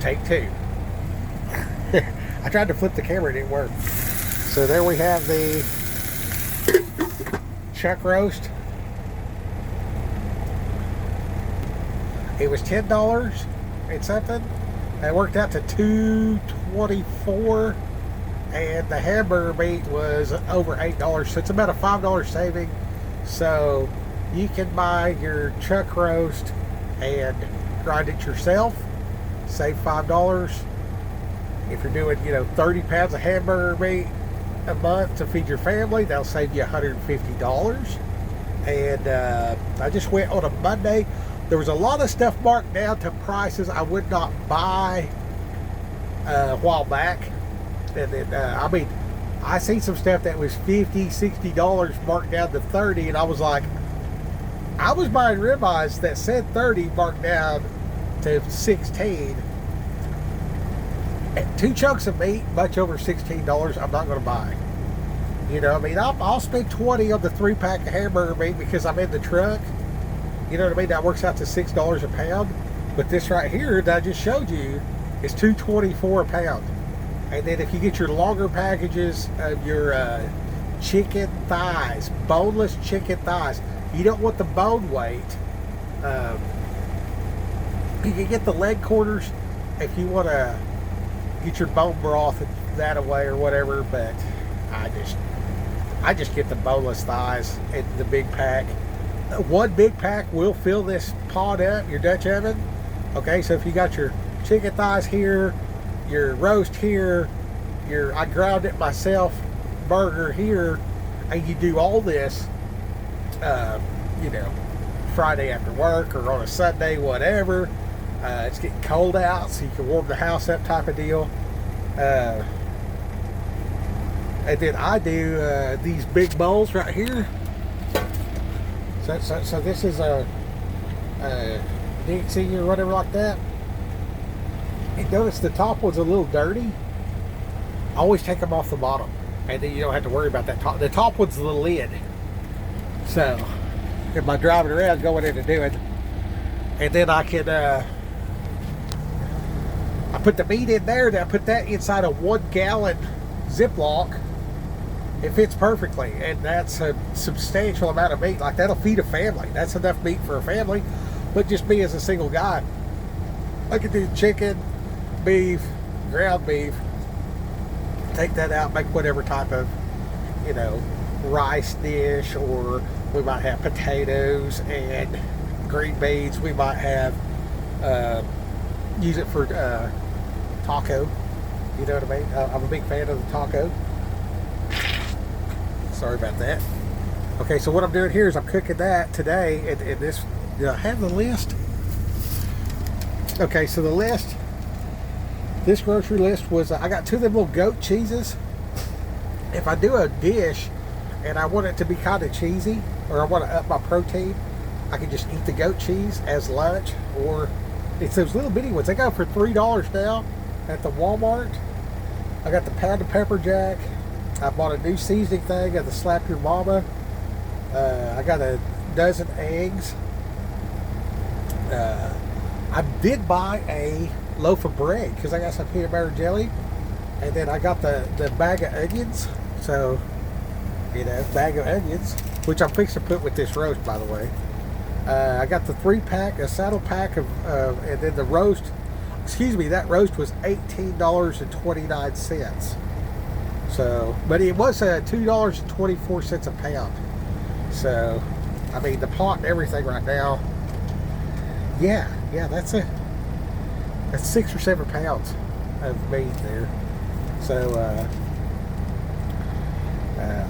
take two. I tried to flip the camera, it didn't work. So there we have the chuck roast. It was $10 and something. It worked out to $2.24, and the hamburger meat was over $8. So it's about a $5 saving. So you can buy your chuck roast and grind it yourself, save $5. If you're doing, 30 pounds of hamburger meat a month to feed your family, that'll save you $150. And I just went on a Monday. There was a lot of stuff marked down to prices I would not buy a while back. And then, I seen some stuff that was $50, $60 marked down to $30, and I was like, I was buying ribeyes that said $30 marked down to $16. And 2 chunks of meat, much over $16, I'm not going to buy. I'll spend $20 on the 3-pack of hamburger meat because I'm in the truck. You know what I mean? That works out to $6 a pound. But this right here that I just showed you is $2.24 a pound. And then if you get your longer packages of your chicken thighs, boneless chicken thighs, you don't want the bone weight. You can get the leg quarters if you want to get your bone broth that away or whatever. But I just get the boneless thighs in the big pack. One big pack will fill this pot up, your Dutch oven. Okay, so if you got your chicken thighs here, your roast here, I ground it myself burger here, and you do all this, Friday after work or on a Sunday, whatever. It's getting cold out, so you can warm the house up type of deal. And then I do these big bowls right here. So this is a Dixie or whatever like that. And notice the top one's a little dirty. I always take them off the bottom, and then you don't have to worry about that top. The top one's the lid. So if I'm driving around going in and doing, and then I can I put the meat in there, and I put that inside a 1-gallon Ziploc. It fits perfectly, and that's a substantial amount of meat. Like, that'll feed a family. That's enough meat for a family. But just me as a single guy, I could do chicken, beef, ground beef, take that out, make whatever type of, rice dish, or we might have potatoes and green beans. We might have, use it for taco. You know what I mean? I'm a big fan of the taco. Sorry about that. Okay, so what I'm doing here is I'm cooking that today, and this, do I have the list? Okay, so the list, this grocery list was, I got 2 of them little goat cheeses. If I do a dish and I want it to be kind of cheesy, or I want to up my protein, I can just eat the goat cheese as lunch, or it's those little bitty ones. They go for $3 now at the Walmart. I got the pound of pepper jack. I bought a new seasoning thing of the Slap Your Mama. I got a dozen eggs. I did buy a loaf of bread because I got some peanut butter and jelly. And then I got the bag of onions. So, bag of onions, which I'm fixing to put with this roast, by the way. I got the 3-pack, a saddle pack of, and then the roast, that roast was $18.29. So, but it was $2.24 a pound. So, the pot and everything right now, yeah, that's 6 or 7 pounds of meat there. So,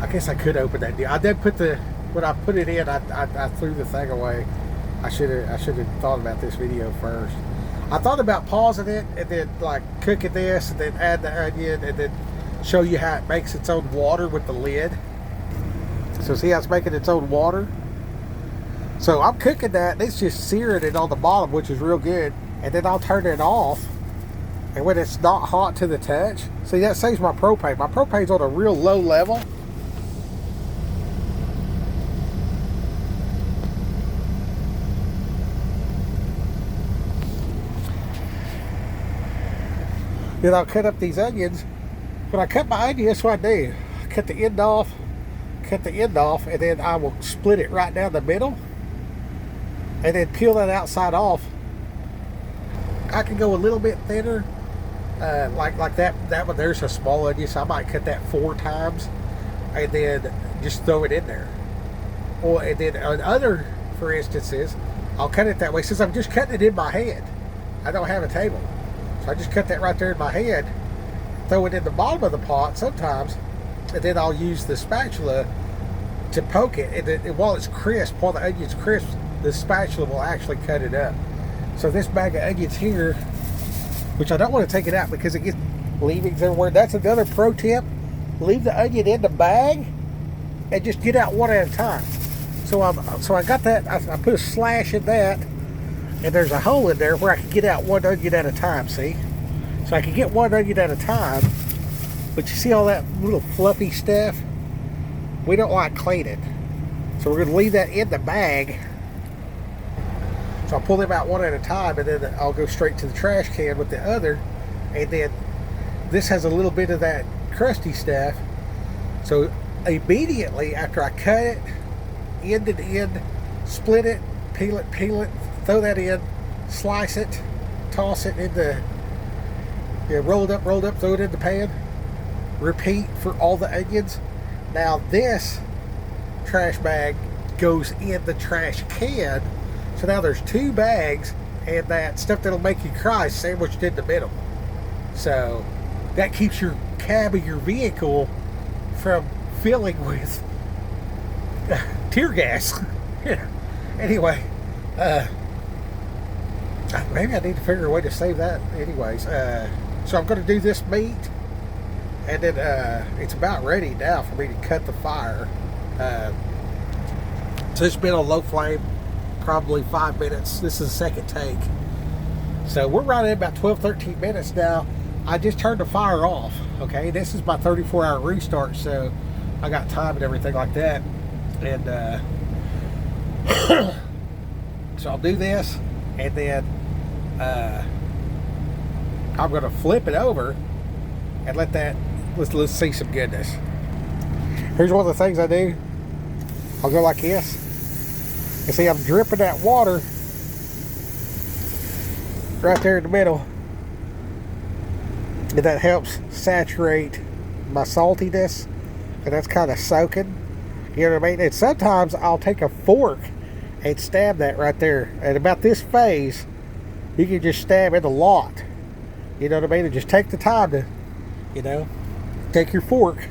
I guess I could open that deal. I did put when I put it in, I threw the thing away. I should have thought about this video first. I thought about pausing it and then cooking this and then add the onion and then show you how it makes its own water with the lid. So see how it's making its own water? So I'm cooking that, and it's just searing it on the bottom, which is real good. And then I'll turn it off. And when it's not hot to the touch, see, that saves my propane. My propane's on a real low level. Then I'll cut up these onions. When I cut my onion, that's what I do. I cut the end off, and then I will split it right down the middle, and then peel that outside off. I can go a little bit thinner, like that one there's a small onion, so I might cut that 4 times, and then just throw it in there. Or and then on other, for instances, I'll cut it that way since I'm just cutting it in my hand. I don't have a table, so I just cut that right there in my hand, throw it in the bottom of the pot sometimes, and then I'll use the spatula to poke it, and then while it's crisp, while the onion's crisp, the spatula will actually cut it up. So this bag of onions here, which I don't want to take it out because it gets leavings everywhere. That's another pro tip. Leave the onion in the bag and just get out one at a time. So I got that, I put a slash in that, and there's a hole in there where I can get out one onion at a time, see? So I can get one onion at a time, but you see all that little fluffy stuff? We don't like cleaning. So we're gonna leave that in the bag. So I'll pull them out one at a time, and then I'll go straight to the trash can with the other. And then this has a little bit of that crusty stuff. So immediately after I cut it, end to end, split it, peel it, throw that in, slice it, toss it in the, rolled up, throw it in the pan. Repeat for all the onions. Now this trash bag goes in the trash can. So now there's 2 bags, and that stuff that'll make you cry sandwiched in the middle. So that keeps your cab of your vehicle from filling with tear gas. Anyway, maybe I need to figure a way to save that. Anyways, so I'm going to do this meat, and then it's about ready now for me to cut the fire. So it's been on low flame probably 5 minutes. This is the second take. So we're right at about 12-13 minutes now. I just turned the fire off. Okay, this is my 34-hour restart, so I got time and everything like that. And so I'll do this, and then I'm gonna flip it over and let's see some goodness. Here's one of the things I do. I'll go like this. And see, I'm dripping that water right there in the middle. And that helps saturate my saltiness. And that's kind of soaking. You know what I mean? And sometimes I'll take a fork and stab that right there. At about this phase, you can just stab it a lot. You know what I mean? And just take the time to, take your fork.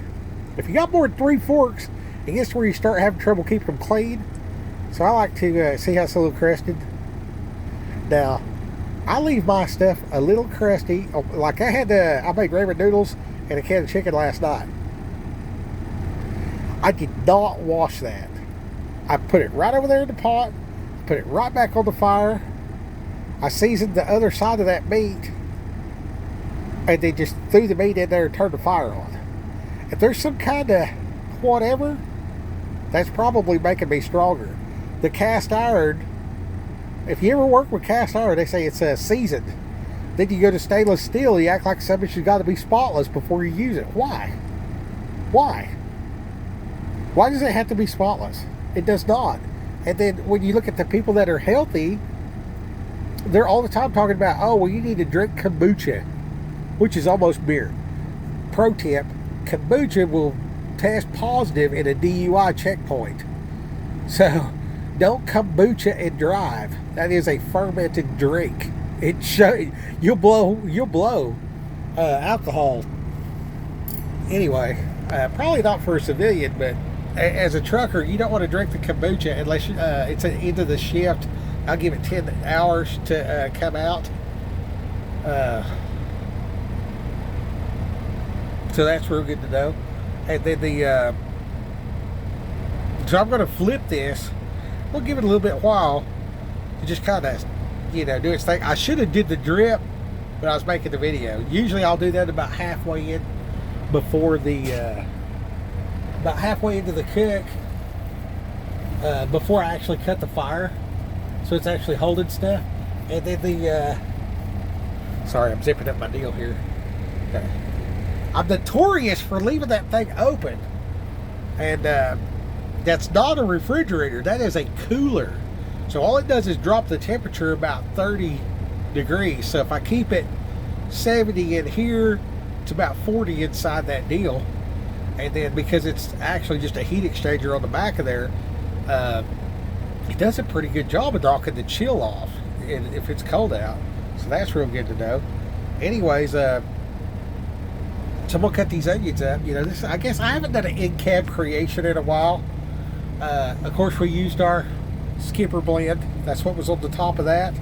If you got more than 3 forks, it gets to where you start having trouble keeping them clean. So I like to see how it's a little crusted. Now, I leave my stuff a little crusty. Like I made ramen noodles and a can of chicken last night. I did not wash that. I put it right over there in the pot, put it right back on the fire. I seasoned the other side of that meat, and then just threw the meat in there and turned the fire on. If there's some kind of whatever, that's probably making me stronger. The cast iron, if you ever work with cast iron, they say it's seasoned. Then you go to stainless steel, you act like somebody's got to be spotless before you use it. Why? Why does it have to be spotless? It does not. And then when you look at the people that are healthy, they're all the time talking about, oh, well, you need to drink kombucha, which is almost beer. Pro tip, kombucha will test positive in a DUI checkpoint. So don't kombucha and drive. That is a fermented drink. You'll blow alcohol. Anyway, probably not for a civilian, but as a trucker, you don't want to drink the kombucha unless it's at the end of the shift. I'll give it 10 hours to come out. So that's real good to know. And then so I'm going to flip this. We'll give it a little bit while to just kind of, do its thing. I should have did the drip when I was making the video. Usually I'll do that about halfway in before about halfway into the cook, before I actually cut the fire. So it's actually holding stuff. And then sorry, I'm zipping up my deal here. I'm notorious for leaving that thing open. And that's not a refrigerator. That is a cooler. So all it does is drop the temperature about 30 degrees. So if I keep it 70 in here, it's about 40 inside that deal. And then because it's actually just a heat exchanger on the back of there, it does a pretty good job of knocking the chill off if it's cold out. So that's real good to know. Anyways, so I'm gonna cut these onions up. You know, this, I guess I haven't done an in-cab creation in a while. Of course, we used our Skipper blend. That's what was on the top of that.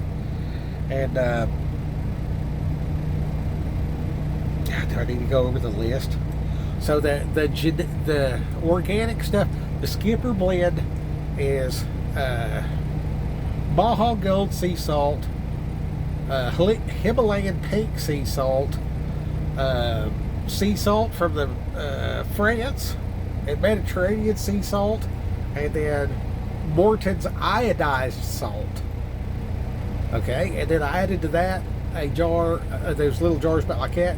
And do I need to go over the list? So the organic stuff, the Skipper blend is Baja Gold sea salt, Himalayan pink sea salt from the France, and Mediterranean sea salt, and then Morton's iodized salt. Okay, and then I added to that a jar, those little jars about like that,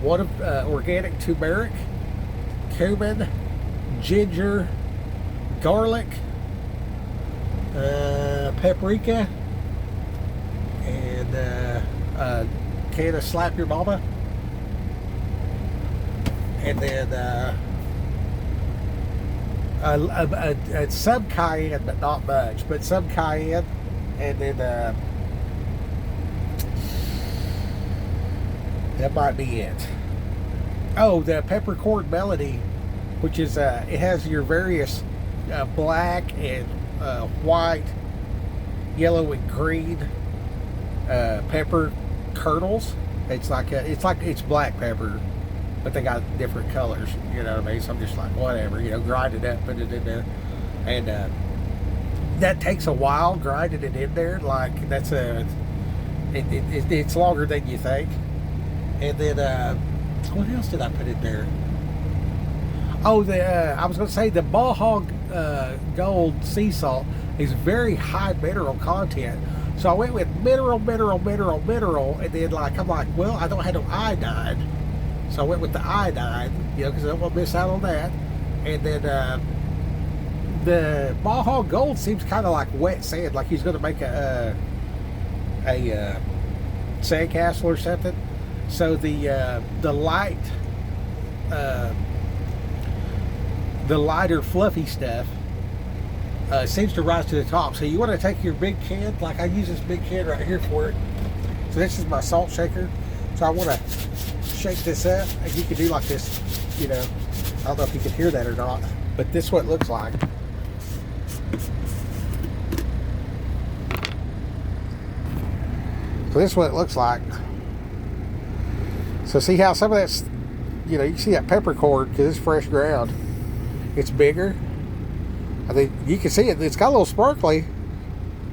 one of organic turmeric, cumin, ginger, garlic, paprika, and a can of Slap Your Mama, and then some cayenne, but not much, but some cayenne, and then that might be it. Oh, the peppercorn melody, which is it has your various black and white, yellow and green pepper kernels. It's black pepper, but they got different colors. You know what I mean? So I'm just like, whatever. You know, grind it up, put it in there, and that takes a while grinding it in there. Like it's longer than you think. And then what else did I put in there? Oh, I was going to say the Baja Gold sea salt is very high mineral content. So I went with mineral, and then I'm like, well, I don't have no iodine. So I went with the iodine, you know, because I don't want to miss out on that. And then the Baja Gold seems kind of like wet sand, like he's going to make a sandcastle or something. So the lighter fluffy stuff seems to rise to the top. So you want to take your big can, like I use this big can right here for it. So this is my salt shaker. So I want to shake this up, and you can do like this, you know. I don't know if you can hear that or not, but this is what it looks like. So this is what it looks like. So see how some of that's, you know, you can see that peppercorn because it's fresh ground. It's bigger. I think you can see it. It's got a little sparkly.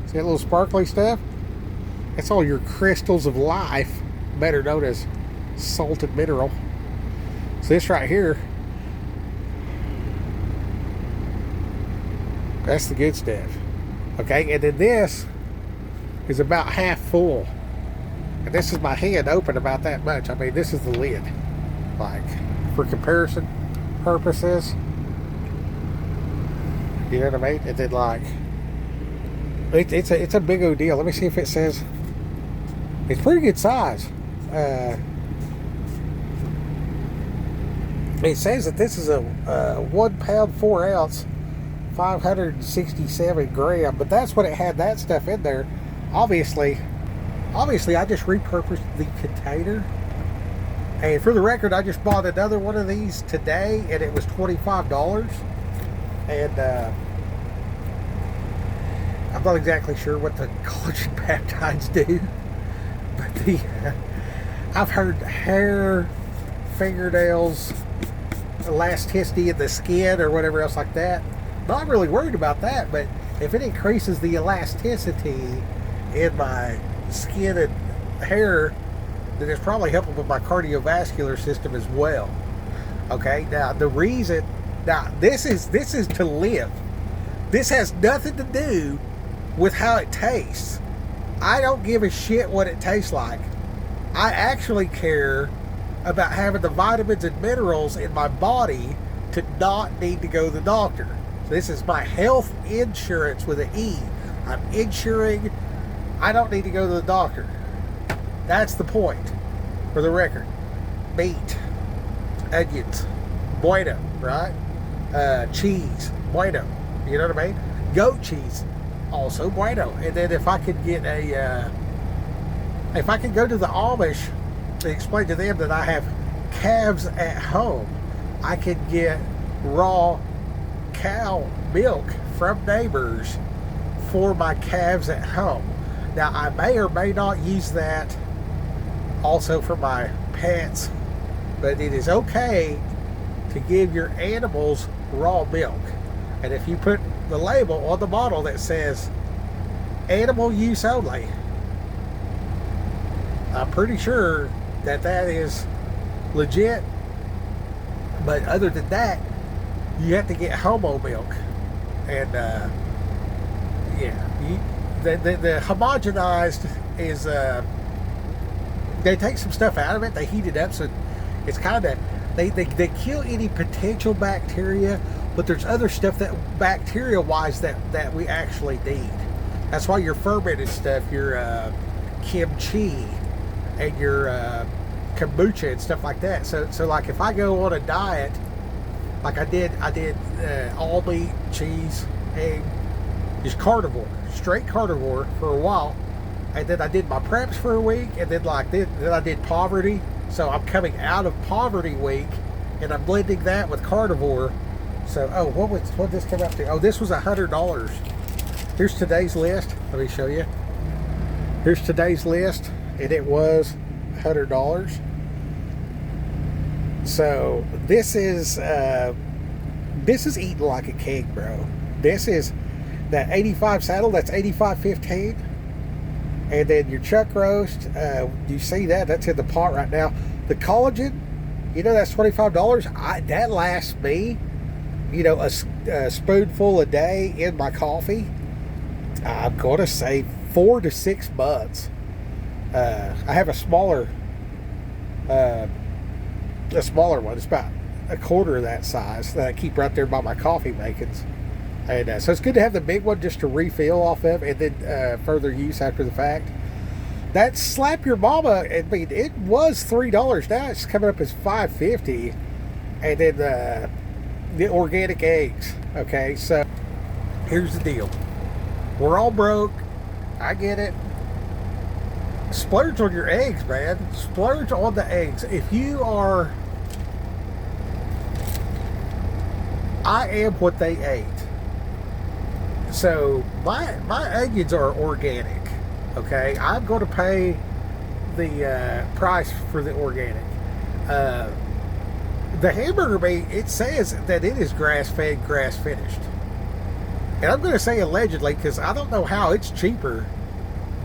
See that little sparkly stuff? That's all your crystals of life, better known as salted mineral. So this right here, that's the good stuff. Okay, and then this is about half full. And this is my hand open about that much. I mean, this is the lid. Like, for comparison purposes. You know what I mean? And then like, it's a big old deal. Let me see if it says, it's pretty good size. It says that this is a 1 pound 4 ounce 567 gram, but that's what it had, that stuff in there. Obviously I just repurposed the container, and for the record, I just bought another one of these today, and it was $25. And I'm not exactly sure what the collagen peptides do, but I've heard hair, fingernails, elasticity in the skin, or whatever else like that. Not really worried about that, but if it increases the elasticity in my skin and hair, then it's probably helping with my cardiovascular system as well. Okay, now the reason, this is to live. This has nothing to do with how it tastes. I don't give a shit what it tastes like. I actually care about having the vitamins and minerals in my body to not need to go to the doctor. So this is my health insurance with an E. I'm insuring. I don't need to go to the doctor. That's the point, for the record. Meat, onions, bueno, right? Cheese, bueno. You know what I mean? Goat cheese, also bueno. And then if I could get if I could go to the Amish and explain to them that I have calves at home, I could get raw cow milk from neighbors for my calves at home. Now, I may or may not use that also for my pets, but it is okay to give your animals raw milk. And if you put the label on the bottle that says animal use only, I'm pretty sure that that is legit. But other than that, you have to get homo milk. And the homogenized is they take some stuff out of it, they heat it up, so it's kind of they kill any potential bacteria, but there's other stuff that bacteria wise that we actually need. That's why your fermented stuff, your kimchi and your kombucha and stuff like that. So like if I go on a diet, like I did all meat, cheese, egg, just carnivore, straight carnivore for a while, and then I did my preps for a week, and then then I did poverty. So I'm coming out of poverty week, and I'm blending that with carnivore. So what did this come up to? Oh, this was $100. Here's today's list. Let me show you. Here's today's list, and it was $100. So this is eating like a king, bro. This is that 85 saddle. That's 85.15. And then your chuck roast, you see that? That's in the pot right now. The collagen, that's $25. That lasts me, a spoonful a day in my coffee. I'm going to say 4 to 6 months. I have a smaller one. It's about a quarter of that size that I keep right there by my coffee makings. And so it's good to have the big one just to refill off of, and then further use after the fact. That slap your mama, I mean, it was $3. Now it's coming up as $5.50. And then the organic eggs. Okay, so here's the deal. We're all broke. I get it. Splurge on your eggs, man. Splurge on the eggs. If you are... I am what they ate. So my onions are organic, okay? I'm going to pay the price for the organic. The hamburger meat, it says that it is grass-fed, grass-finished. And I'm going to say allegedly because I don't know how it's cheaper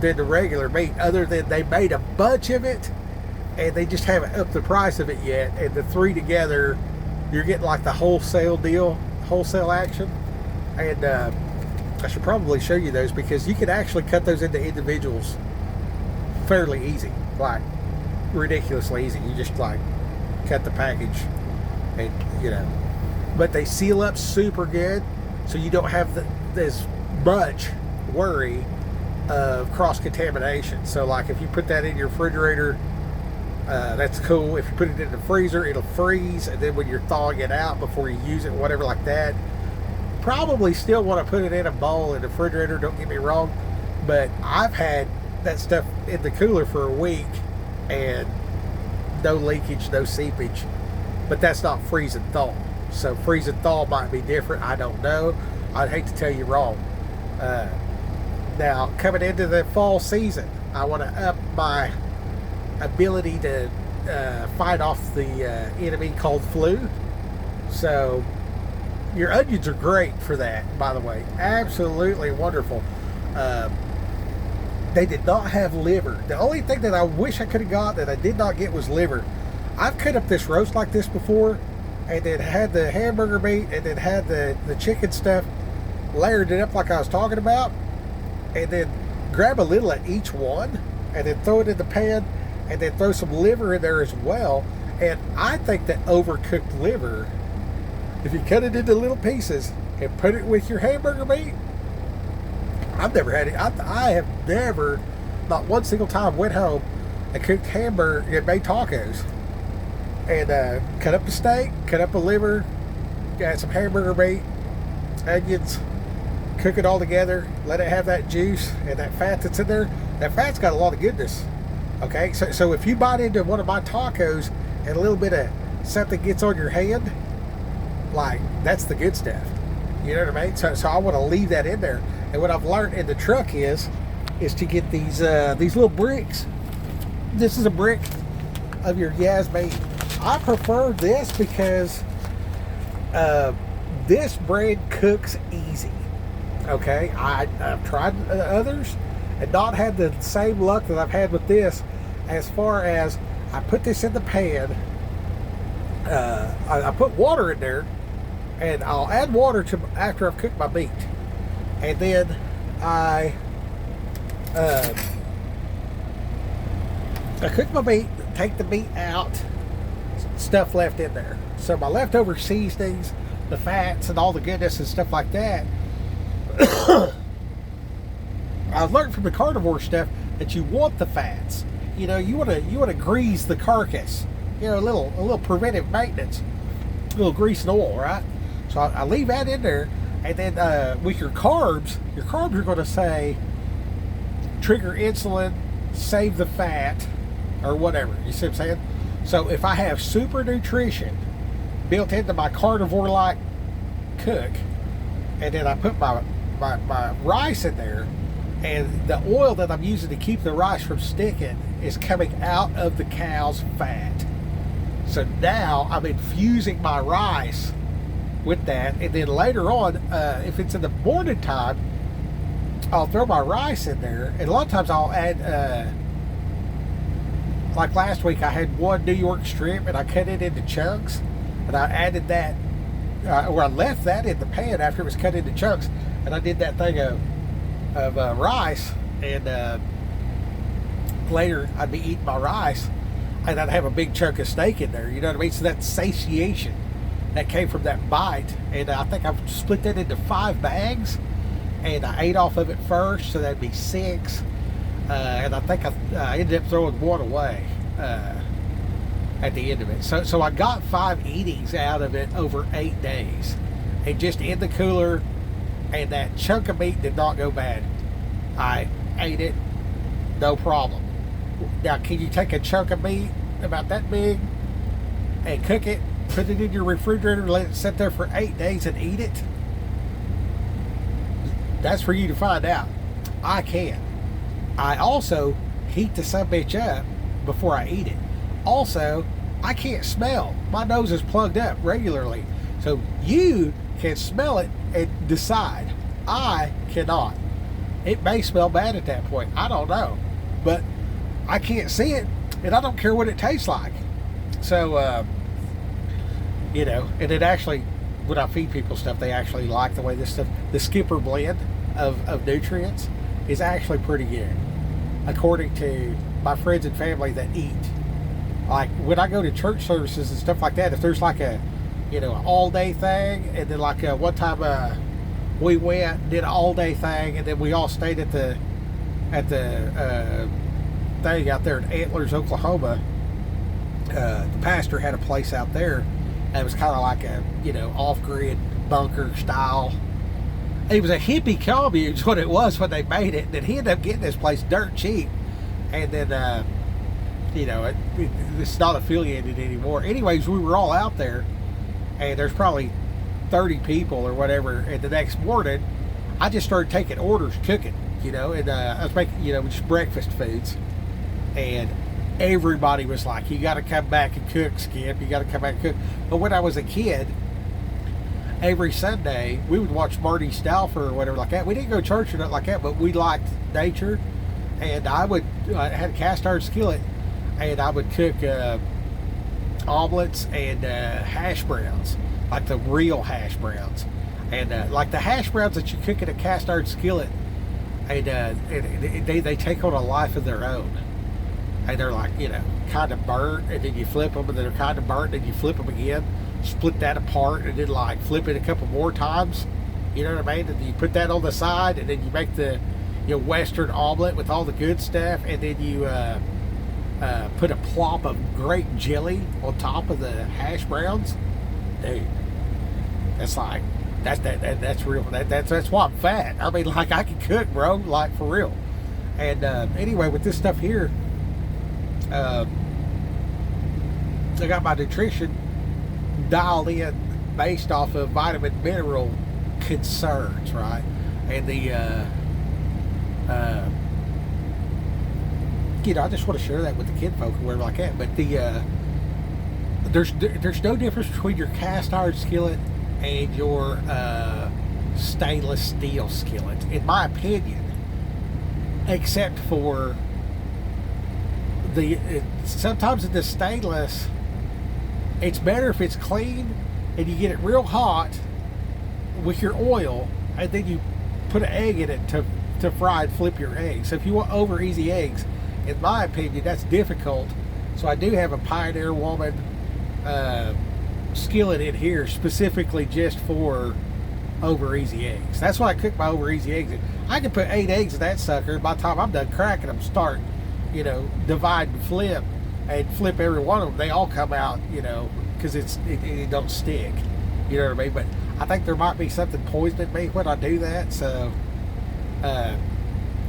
than the regular meat, other than they made a bunch of it and they just haven't upped the price of it yet. And the three together, you're getting like the wholesale deal, wholesale action. And I should probably show you those because you can actually cut those into individuals fairly easy, like ridiculously easy. You just like cut the package and but they seal up super good, so you don't have this much worry of cross-contamination. So like if you put that in your refrigerator, that's cool. If you put it in the freezer, it'll freeze, and then when you're thawing it out before you use it, whatever like that, probably still want to put it in a bowl in the refrigerator, don't get me wrong, but I've had that stuff in the cooler for a week and no leakage, no seepage. But that's not freeze and thaw. So freeze and thaw might be different. I don't know. I'd hate to tell you wrong. Now, coming into the fall season, I want to up my ability to fight off the enemy called flu. So your onions are great for that, by the way. Absolutely wonderful. They did not have liver. The only thing that I wish I could have got that I did not get was liver. I've cut up this roast like this before, and then had the hamburger meat, and then had the chicken stuff, layered it up like I was talking about, and then grab a little of each one, and then throw it in the pan, and then throw some liver in there as well, And I think that overcooked liver, if you cut it into little pieces and put it with your hamburger meat, I've never had it. I have never, not one single time, went home and cooked hamburger and made tacos and cut up a steak, cut up a liver, got some hamburger meat, onions, cook it all together, let it have that juice and that fat that's in there. That fat's got a lot of goodness. Okay, so if you bite into one of my tacos and a little bit of something gets on your hand, like, that's the good stuff. You know what I mean? So I want to leave that in there. And what I've learned in the truck is to get these little bricks. This is a brick of your Yaz meat. I prefer this because this bread cooks easy. Okay, I've tried others and not had the same luck that I've had with this. As far as I put this in the pan, I put water in there, and I'll add water to after I've cooked my meat, and then I cook my meat, take the meat out, stuff left in there. So my leftover seasonings, the fats, and all the goodness and stuff like that. I've learned from the carnivore stuff that you want the fats. You know, you want to grease the carcass. You know, a little preventive maintenance, a little grease and oil, right? So I leave that in there, and then with your carbs are going to say trigger insulin, save the fat, or whatever. You see what I'm saying? So if I have super nutrition built into my carnivore-like cook, and then I put my rice in there, and the oil that I'm using to keep the rice from sticking is coming out of the cow's fat. So now I'm infusing my rice with that, and then later on, if it's in the morning time, I'll throw my rice in there, and a lot of times I'll add, like last week I had one New York strip, and I cut it into chunks, and I added that, or I left that in the pan after it was cut into chunks, and I did that thing of rice, and later I'd be eating my rice, and I'd have a big chunk of steak in there, you know what I mean? So that satiation that came from that bite, and I think I've split that into 5 bags, and I ate off of it first, so that'd be 6, and I think I ended up throwing one away at the end of it. So I got 5 eatings out of it over 8 days, and just in the cooler, and that chunk of meat did not go bad. I ate it, no problem. Now, can you take a chunk of meat about that big and cook it, put it in your refrigerator, let it sit there for 8 days and eat it? That's for you to find out. I can. I also heat the subbitch up before I eat it. Also, I can't smell. My nose is plugged up regularly. So you can smell it and decide. I cannot. It may smell bad at that point. I don't know. But I can't see it, and I don't care what it tastes like. So, you know, and it actually, when I feed people stuff, they actually like the way this stuff, the Skipper blend of nutrients is actually pretty good, according to my friends and family that eat. Like, when I go to church services and stuff like that, if there's like a, you know, an all-day thing, and then like one time we went and did an all-day thing, and then we all stayed at the thing out there in Antlers, Oklahoma. The pastor had a place out there that was kind of like a, you know, off-grid bunker style. It was a hippie commune is what it was when they made it. And then he ended up getting this place dirt cheap, and then you know, it's not affiliated anymore. Anyways, we were all out there, and there's probably 30 people or whatever. And the next morning, I just started taking orders, cooking, you know, and I was making, you know, just breakfast foods. And everybody was like, you got to come back and cook, Skip. You got to come back and cook. But when I was a kid, every Sunday, we would watch Marty Stauffer or whatever like that. We didn't go to church or nothing like that, but we liked nature. And I had a cast iron skillet, and I would cook omelets and hash browns, like the real hash browns. And like the hash browns that you cook in a cast iron skillet, and they take on a life of their own. and they're like, kind of burnt, and then you flip them, and then they're kind of burnt, and you flip them again, split that apart, and then like flip it a couple more times. You know what I mean? And you put that on the side, and then you make the Western omelet with all the good stuff, and then you put a plop of grape jelly on top of the hash browns. Dude, that's like that's real. That's why I'm fat. I mean, like, I can cook, bro, like, for real. And anyway, with this stuff here, I got my nutrition dialed in based off of vitamin mineral concerns, right? And the I just want to share that with the kid folk or whatever like that. But there's no difference between your cast iron skillet and your stainless steel skillet, in my opinion, except for sometimes in the stainless, it's better if it's clean and you get it real hot with your oil, and then you put an egg in it to fry and flip your eggs. So if you want over easy eggs, in my opinion, that's difficult. So I do have a Pioneer Woman skillet in here specifically just for over easy eggs. That's why I cook my over easy eggs in. I can put 8 eggs in that sucker. By the time I'm done cracking them, start divide and flip every one of them, they all come out, because it don't stick. You know what I mean? But I think there might be something poisoning me when I do that. So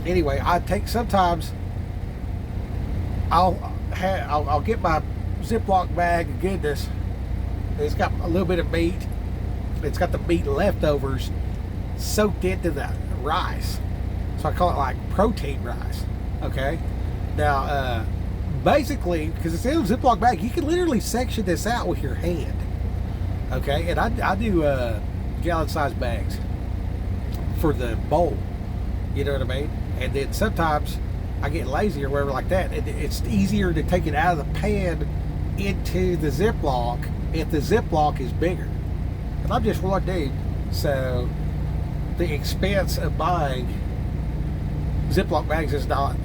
anyway, sometimes I'll get my Ziploc bag of goodness. It's got a little bit of meat. It's got the meat leftovers soaked into the rice. So I call it like protein rice. Okay. Now, basically, because it's in a Ziploc bag, you can literally section this out with your hand. Okay. And I do gallon-sized bags for the bowl. You know what I mean? And then sometimes I get lazy or whatever like that, and it's easier to take it out of the pan into the Ziploc if the Ziploc is bigger. And I'm just one dude, so the expense of buying Ziploc bags is not,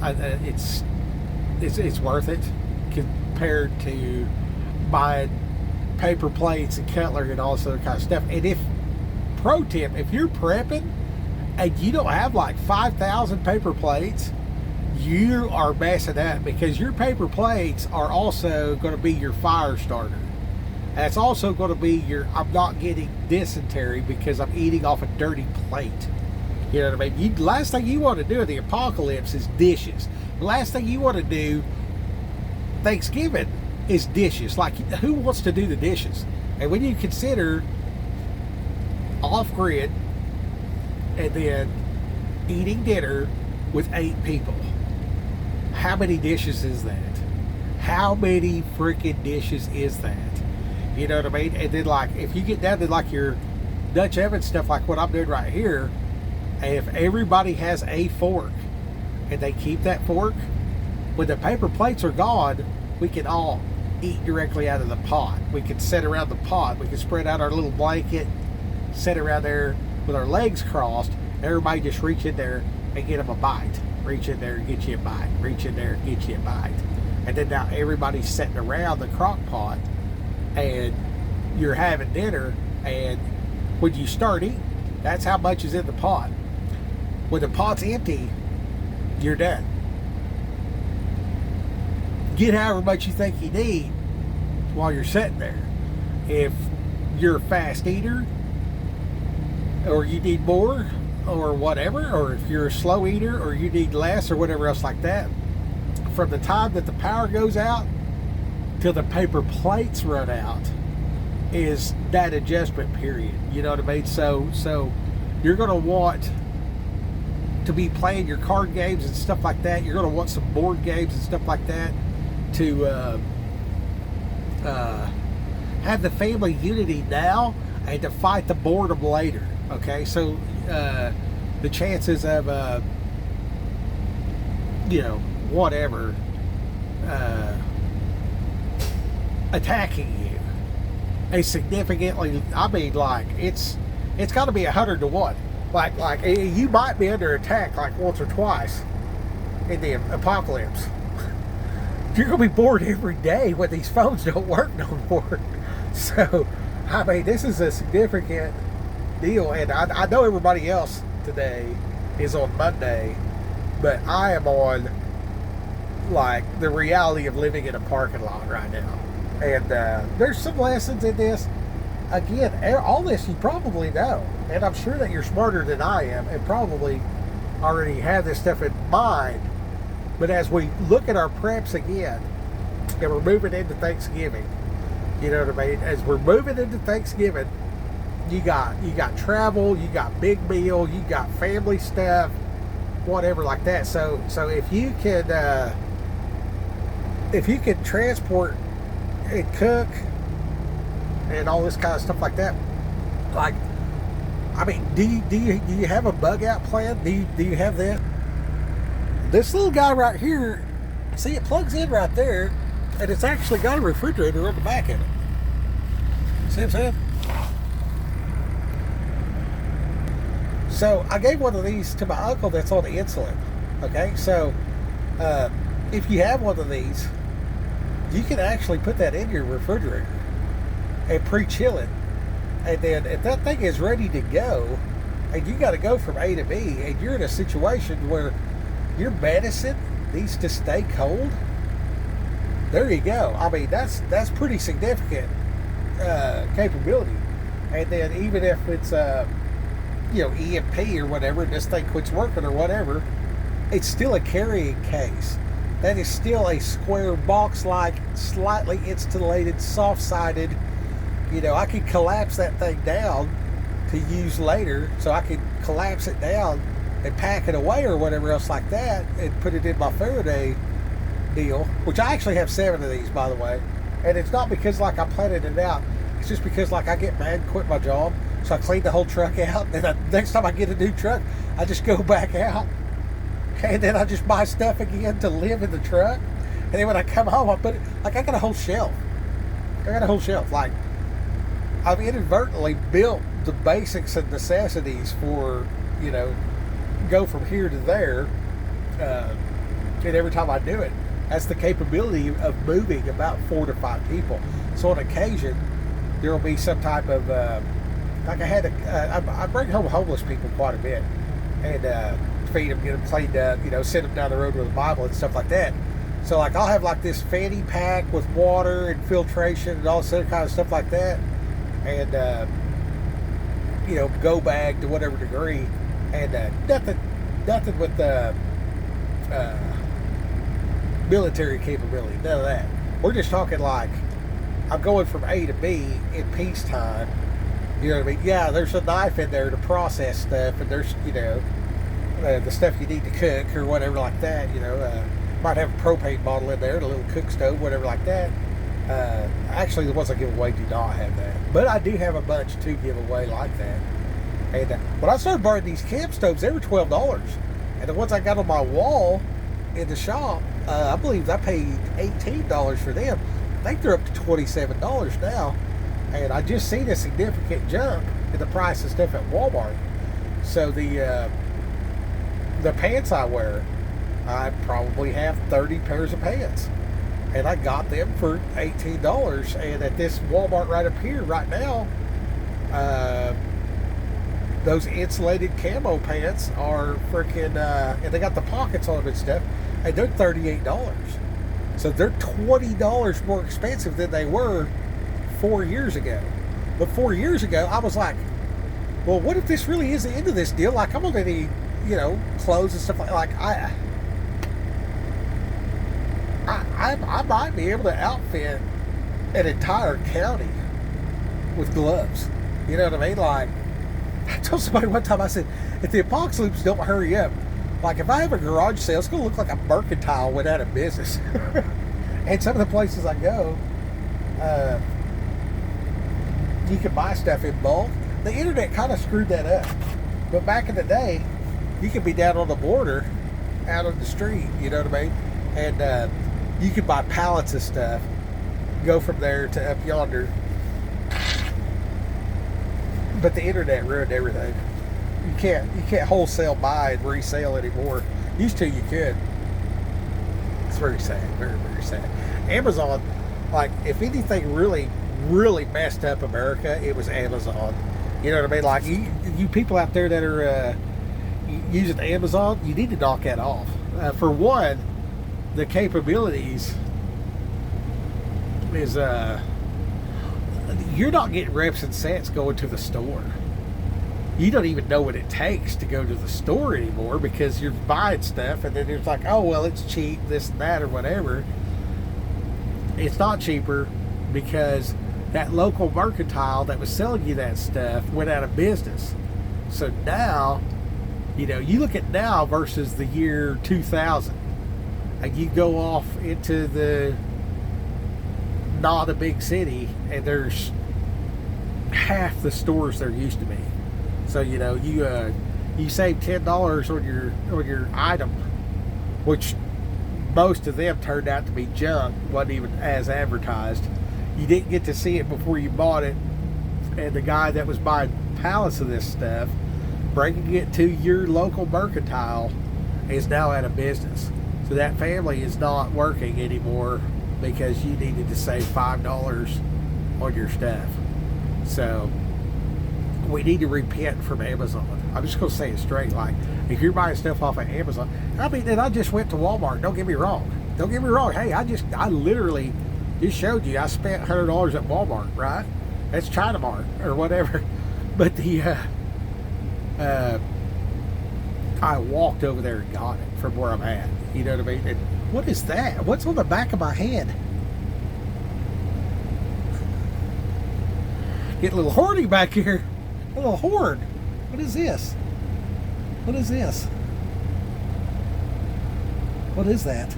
it's worth it compared to buying paper plates and cutlery and all this other kind of stuff. And pro tip, if you're prepping and you don't have like 5,000 paper plates, you are messing up, because your paper plates are also going to be your fire starter. And it's also going to be I'm not getting dysentery because I'm eating off a dirty plate. You know what I mean? Last thing you want to do in the apocalypse is dishes. The last thing you want to do Thanksgiving is dishes. Like, who wants to do the dishes? And when you consider off-grid and then eating dinner with 8 people, how many dishes is that? How many freaking dishes is that? You know what I mean? And then, like, if you get down to like your Dutch oven stuff, like what I'm doing right here, if everybody has a fork and they keep that fork, when the paper plates are gone, we can all eat directly out of the pot. We can sit around the pot. We can spread out our little blanket, sit around there with our legs crossed. Everybody just reach in there and get them a bite. Reach in there and get you a bite. Reach in there and get you a bite. And then now everybody's sitting around the crock pot and you're having dinner, and when you start eating, that's how much is in the pot. When the pot's empty, you're done. Get however much you think you need while you're sitting there. If you're a fast eater, or you need more, or whatever, or if you're a slow eater, or you need less, or whatever else like that, from the time that the power goes out till the paper plates run out is that adjustment period. You know what I mean? So you're going to want to be playing your card games and stuff like that. You're going to want some board games and stuff like that to have the family unity now and to fight the boredom later. Okay, so the chances of whatever attacking you is significantly, I mean, like, it's got to be 100 to 1. Like you might be under attack like once or twice in the apocalypse. you're going to be bored every day when these phones don't work no more. So, I mean, this is a significant deal. And I know everybody else today is on Monday, but I am on, like, the reality of living in a parking lot right now. And there's some lessons in this. Again, all this you probably know. And I'm sure that you're smarter than I am and probably already have this stuff in mind. But as we look at our preps again, and we're moving into Thanksgiving, you know what I mean? As we're moving into Thanksgiving, you got travel, you got big meal, you got family stuff, whatever like that. So if you could transport and cook and all this kind of stuff like that, like, I mean, do you have a bug out plan? Do you have that? This little guy right here, see, it plugs in right there, and it's actually got a refrigerator on the back of it. See what I'm saying? So I gave one of these to my uncle that's on insulin. Okay, so if you have one of these, you can actually put that in your refrigerator and pre-chill it. And then if that thing is ready to go, and you got to go from A to B, and you're in a situation where your medicine needs to stay cold, there you go. I mean, that's pretty significant capability. And then even if it's EMP or whatever, and this thing quits working or whatever, it's still a carrying case. That is still a square box-like, slightly insulated, soft-sided. I could collapse that thing down to use later, so I could collapse it down and pack it away or whatever else like that and put it in my Faraday deal, which I actually have 7 of these, by the way. And it's not because, like, I planted it out. It's just because, like, I get mad and quit my job, so I clean the whole truck out, and next time I get a new truck, I just go back out, and then I just buy stuff again to live in the truck. And then when I come home, I put it, like, I got a whole shelf. Like, I've inadvertently built the basics and necessities for, go from here to there. And every time I do it, that's the capability of moving about 4 to 5 people. So on occasion, there will be some type of, like I bring home homeless people quite a bit, and feed them, get them cleaned up, send them down the road with a Bible and stuff like that. So, like, I'll have, like, this fanny pack with water and filtration and all this other kind of stuff like that. And, go bag to whatever degree. And nothing with the military capability. None of that. We're just talking, like, I'm going from A to B in peacetime. You know what I mean? Yeah, there's a knife in there to process stuff. And there's, the stuff you need to cook or whatever like that. Might have a propane bottle in there, a little cook stove, whatever like that. Actually, the ones I give away do not have that, but I do have a bunch to give away like that. And when I started buying these camp stoves, they were $12, and the ones I got on my wall in the shop, I believe I paid $18 for them. I think they're up to $27 now, and I just seen a significant jump in the price of stuff at Walmart. So the pants I wear, I probably have 30 pairs of pants. And I got them for $18. And at this Walmart right up here, right now, those insulated camo pants are freaking, and they got the pockets on them and stuff, and they're $38. So they're $20 more expensive than they were 4 years ago. But 4 years ago, I was like, well, what if this really is the end of this deal? Like, I'm going to need, clothes and stuff like I might be able to outfit an entire county with gloves. You know what I mean? Like, I told somebody one time, I said, if the apocalypse don't hurry up, like, if I have a garage sale, it's going to look like a mercantile went out of business. And some of the places I go, you can buy stuff in bulk. The internet kind of screwed that up. But back in the day, you could be down on the border, out on the street, you know what I mean? And you could buy pallets of stuff, go from there to up yonder. But the internet ruined everything. You can't wholesale buy and resell anymore. Used to, you could. very sad, very, very sad. Amazon, like, if anything really, really messed up America, it was Amazon. You know what I mean? Like, you people out there that are using Amazon, you need to knock that off. For one, the capabilities is you're not getting reps and cents going to the store. You don't even know what it takes to go to the store anymore because you're buying stuff and then it's like, oh, well, it's cheap, this and that or whatever. It's not cheaper because that local mercantile that was selling you that stuff went out of business. So now, you know, you look at now versus the year 2000, and you go off into the not a big city and there's half the stores there used to be. So, you know, you save $10 on your item, which most of them turned out to be junk, wasn't even as advertised. You didn't get to see it before you bought it, and the guy that was buying pallets of this stuff, bringing it to your local mercantile, is now out of business. So that family is not working anymore because you needed to save $5 on your stuff. So we need to repent from Amazon. I'm just going to say it straight. Like, if you're buying stuff off of Amazon, I mean, and I just went to Walmart. Don't get me wrong. Hey, I literally just showed you I spent $100 at Walmart, right? That's China Mart or whatever. But I walked over there and got it from where I'm at. You know what I mean? And what is that? What's on the back of my head? Get a little horny back here. A little horde. What is this? What is this? What is that?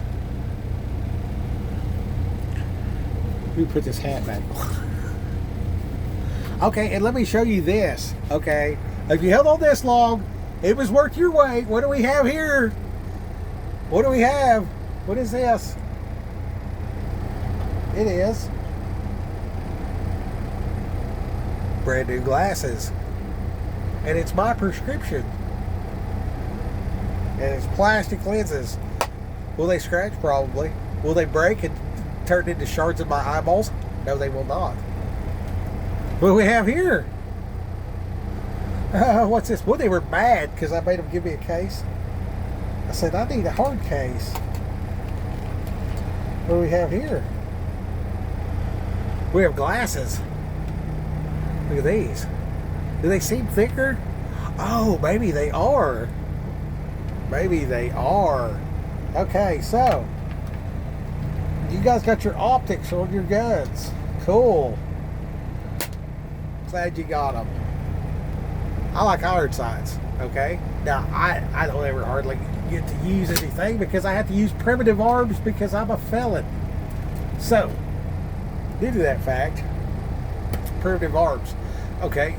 Let me put this hat back on. Okay, and let me show you this. Okay, if you held on this long, it was worth your wait. What do we have here? What do we have? What is this? It is brand new glasses. And it's my prescription. And it's plastic lenses. Will they scratch? Probably. Will they break and turn into shards of my eyeballs? No, they will not. What do we have here? What's this? Well, they were mad because I made them give me a case. I said, I need a hard case. What do we have here? We have glasses. Look at these. Do they seem thicker? Oh, maybe they are. Maybe they are. Okay, so you guys got your optics on your guns. Cool. Glad you got them. I like iron sights. Okay. Now I don't ever hardly get to use anything because I have to use primitive arms because I'm a felon. So, due to that fact, primitive arms. Okay.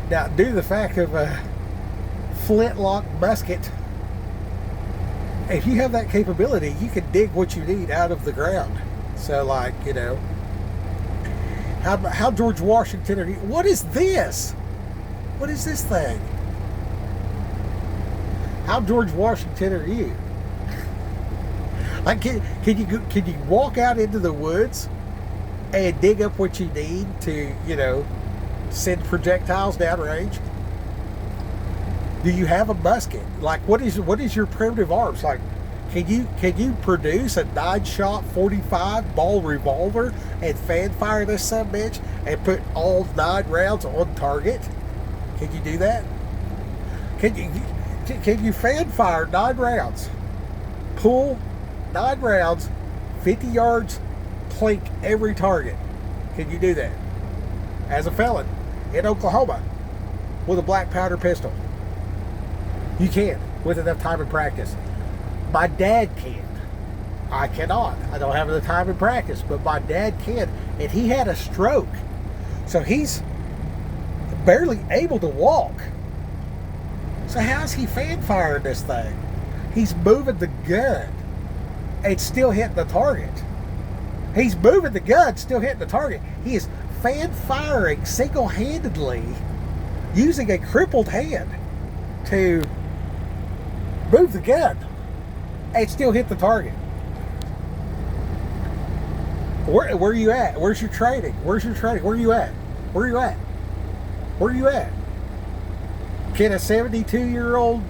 Now, due to the fact of a flintlock musket, if you have that capability, you can dig what you need out of the ground. So, like, you know, how George Washington are you? What is this? What is this thing? How George Washington are you? Like, can you walk out into the woods and dig up what you need to, you know, send projectiles downrange? Do you have a musket? Like, what is your primitive arms? Like, can you produce a 9-shot 45 ball revolver and fan fire this son of a bitch and put all 9 rounds on target? Can you do that? Can you fan fire 9 rounds, pull 9 rounds, 50 yards, clink every target? Can you do that as a felon in Oklahoma with a black powder pistol? You can, with enough time and practice. My dad can. I cannot. I don't have the time and practice, but my dad can. And he had a stroke. So he's barely able to walk. So how's he fan firing this thing? He's moving the gun and still hitting the target. He's moving the gun, still hitting the target. He is fan firing single-handedly using a crippled hand to move the gun and still hit the target. Where you at? Where's your training? Where's your training? Where you at? Where you at? Where you at? Can a 72-year-old,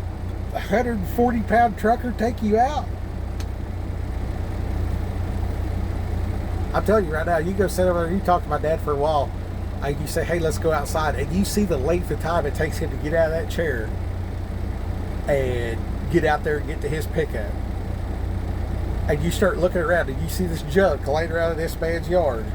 140-pound trucker take you out? I'm telling you right now, you go sit over there, you talk to my dad for a while, and you say, hey, let's go outside, and you see the length of time it takes him to get out of that chair and get out there and get to his pickup. And you start looking around and you see this junk laying around in this man's yard.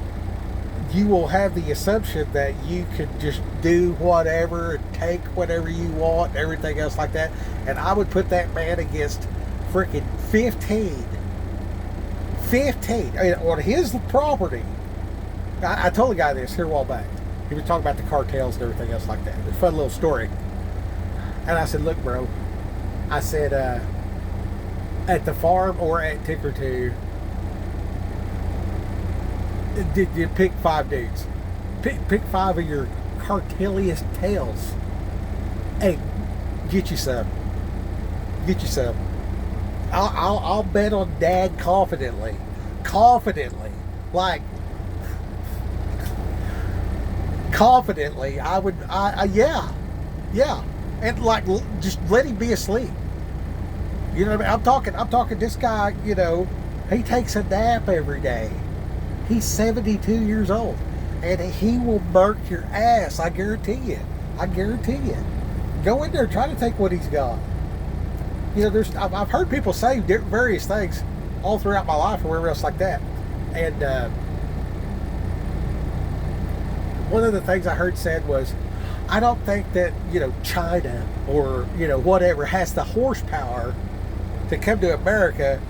You will have the assumption that you could just do whatever and take whatever you want and everything else like that. And I would put that man against freaking 15 on his property. I told the guy this here a while back. He was talking about the cartels and everything else like that. It's a fun little story. And I said, look, bro, I said, at the farm or at Ticker-Two, did you pick 5 dudes? Pick 5 of your carteliest tails and get you some. Get you some. I'll bet on Dad confidently, like confidently. I would, yeah, and like just let him be asleep. You know what I mean? I'm talking. This guy, you know, he takes a nap every day. He's 72 years old, and he will murk your ass. I guarantee you. Go in there, try to take what he's got. You know, I've heard people say various things all throughout my life or wherever else like that, and one of the things I heard said was, I don't think that, you know, China or, you know, whatever has the horsepower to come to America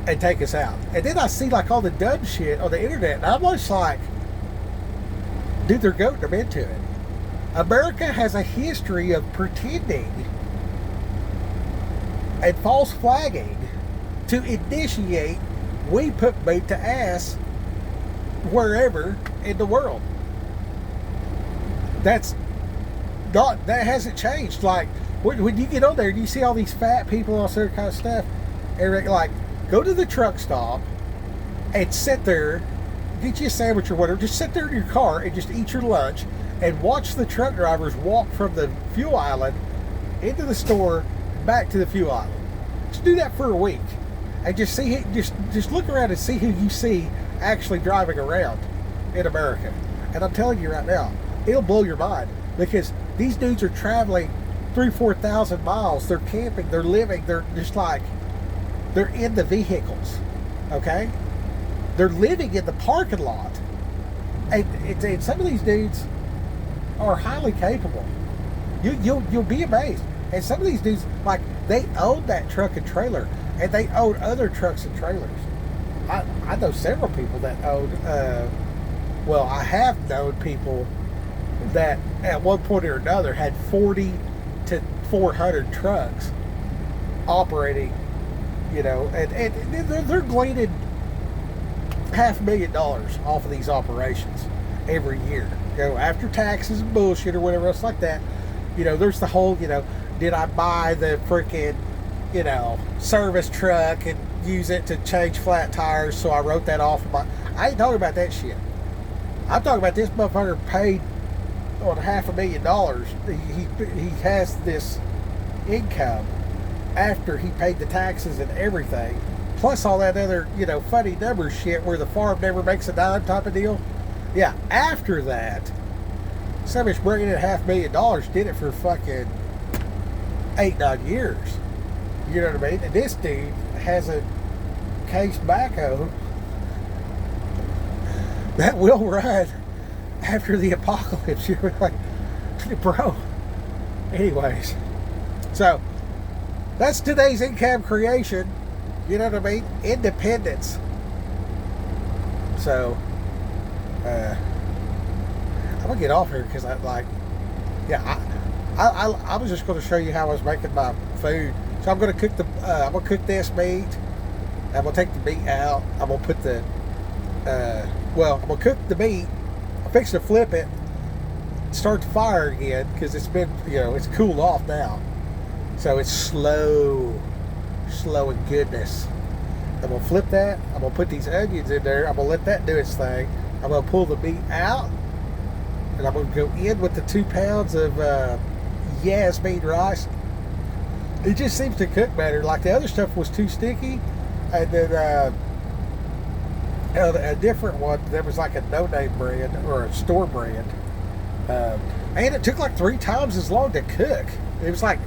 and take us out. And then I see like all the dumb shit on the internet, and I'm just like, dude, they're goating them into it. America has a history of pretending and false flagging to initiate we put boot to ass wherever in the world. That hasn't changed. Like when you get on there and you see all these fat people and all sort of kind of stuff, and like, go to the truck stop and sit there, get you a sandwich or whatever, just sit there in your car and just eat your lunch and watch the truck drivers walk from the fuel island into the store back to the fuel island. Just do that for a week and just see, just look around and see who you see actually driving around in America. And I'm telling you right now, it'll blow your mind, because these dudes are traveling 3,000-4,000 miles. They're camping, they're living, they're just like, they're in the vehicles, okay? They're living in the parking lot. And some of these dudes are highly capable. You'll be amazed. And some of these dudes, like, they own that truck and trailer, and they own other trucks and trailers. I know several people that own, well, I have known people that at one point or another had 40 to 400 trucks operating, you know, and they're gleaning $500,000 off of these operations every year. You know, after taxes and bullshit or whatever else like that. You know, there's the whole, you know, did I buy the freaking, you know, service truck and use it to change flat tires, so I wrote that off of my... I ain't talking about that shit. I'm talking about this motherfucker paid on $500,000. He has this income after he paid the taxes and everything, plus all that other, you know, funny number shit where the farm never makes a dime type of deal. Yeah, after that, somebody's bringing in $500,000, did it for fucking 8-9 years. You know what I mean? And this dude has a case backhoe that will run after the apocalypse. You're like, bro. Anyways, so that's today's income creation. You know what I mean? Independence. So, I'm gonna get off here because I like, yeah, I was just going to show you how I was making my food. So I'm going to cook I'm going to cook this meat. I'm going to take the meat out. I'm going to put the, I'm going to cook the meat. I'm fixing to flip it, start the fire again, because it's been, you know, it's cooled off now. So it's slow and goodness. I'm going to flip that. I'm going to put these onions in there. I'm going to let that do its thing. I'm going to pull the meat out. And I'm going to go in with the 2 pounds of yasmin rice. It just seems to cook better. Like the other stuff was too sticky. And then a different one, there was like a no-name brand or a store brand. And it took like 3 times as long to cook. It was like,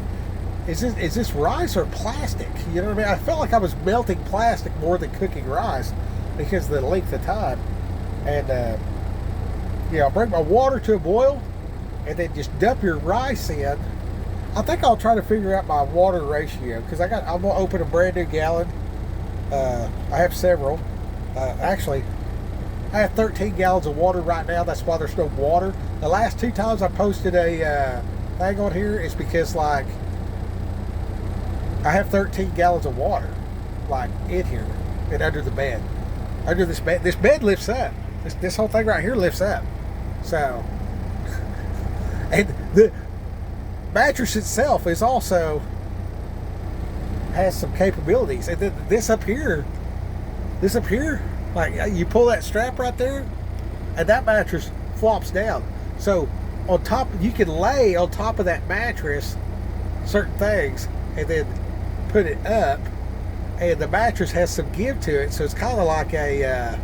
is this rice or plastic? You know what I mean? I felt like I was melting plastic more than cooking rice because of the length of time. And I'll bring my water to a boil and then just dump your rice in. I think I'll try to figure out my water ratio because I'm gonna open a brand new gallon. I have several. Actually, I have 13 gallons of water right now. That's why there's no water. The last 2 times I posted a thing on here is because like I have 13 gallons of water like in here and under the bed. Under this bed lifts up. This whole thing right here lifts up. So, and the mattress itself is also has some capabilities. And then this up here, like you pull that strap right there, and that mattress flops down. So on top, you can lay on top of that mattress certain things, and then put it up, and the mattress has some give to it. So it's kind of like a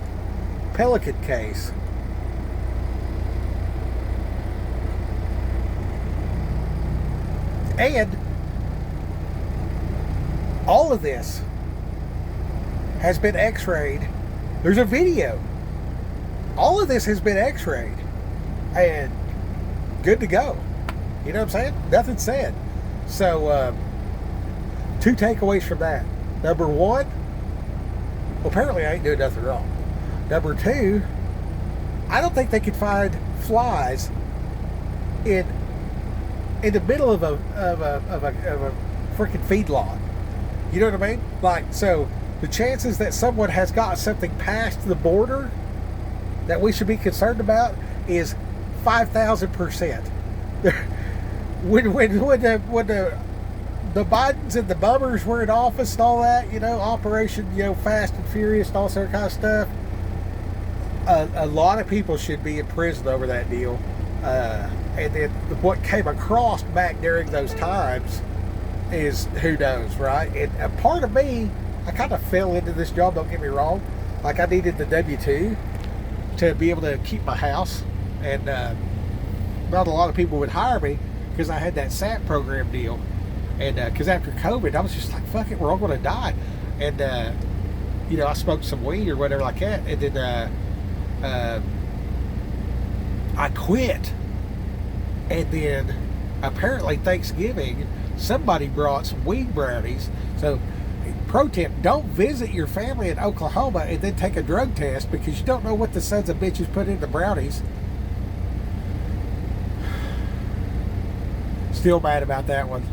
pelican case. And all of this has been x-rayed. There's a video. All of this has been x-rayed and good to go. You know what I'm saying? Nothing said. So 2 takeaways from that. Number 1, well, apparently I ain't doing nothing wrong. Number 2, I don't think they could find flies in the middle of a freaking feedlot. You know what I mean? Like, so the chances that someone has got something past the border that we should be concerned about is 5,000%. when the Bidens and the Bummers were in office and all that, Operation, Fast and Furious and all sort of kind of stuff, a lot of people should be in prison over that deal. And then what came across back during those times is who knows, right? And a part of me, I kind of fell into this job, don't get me wrong. Like I needed the W-2 to be able to keep my house. And not a lot of people would hire me because I had that SAP program deal. And because after COVID, I was just like, fuck it, we're all going to die. And, I smoked some weed or whatever like that. And then I quit. And then apparently Thanksgiving, somebody brought some weed brownies. So pro tip, don't visit your family in Oklahoma and then take a drug test because you don't know what the sons of bitches put in the brownies. Still mad about that one.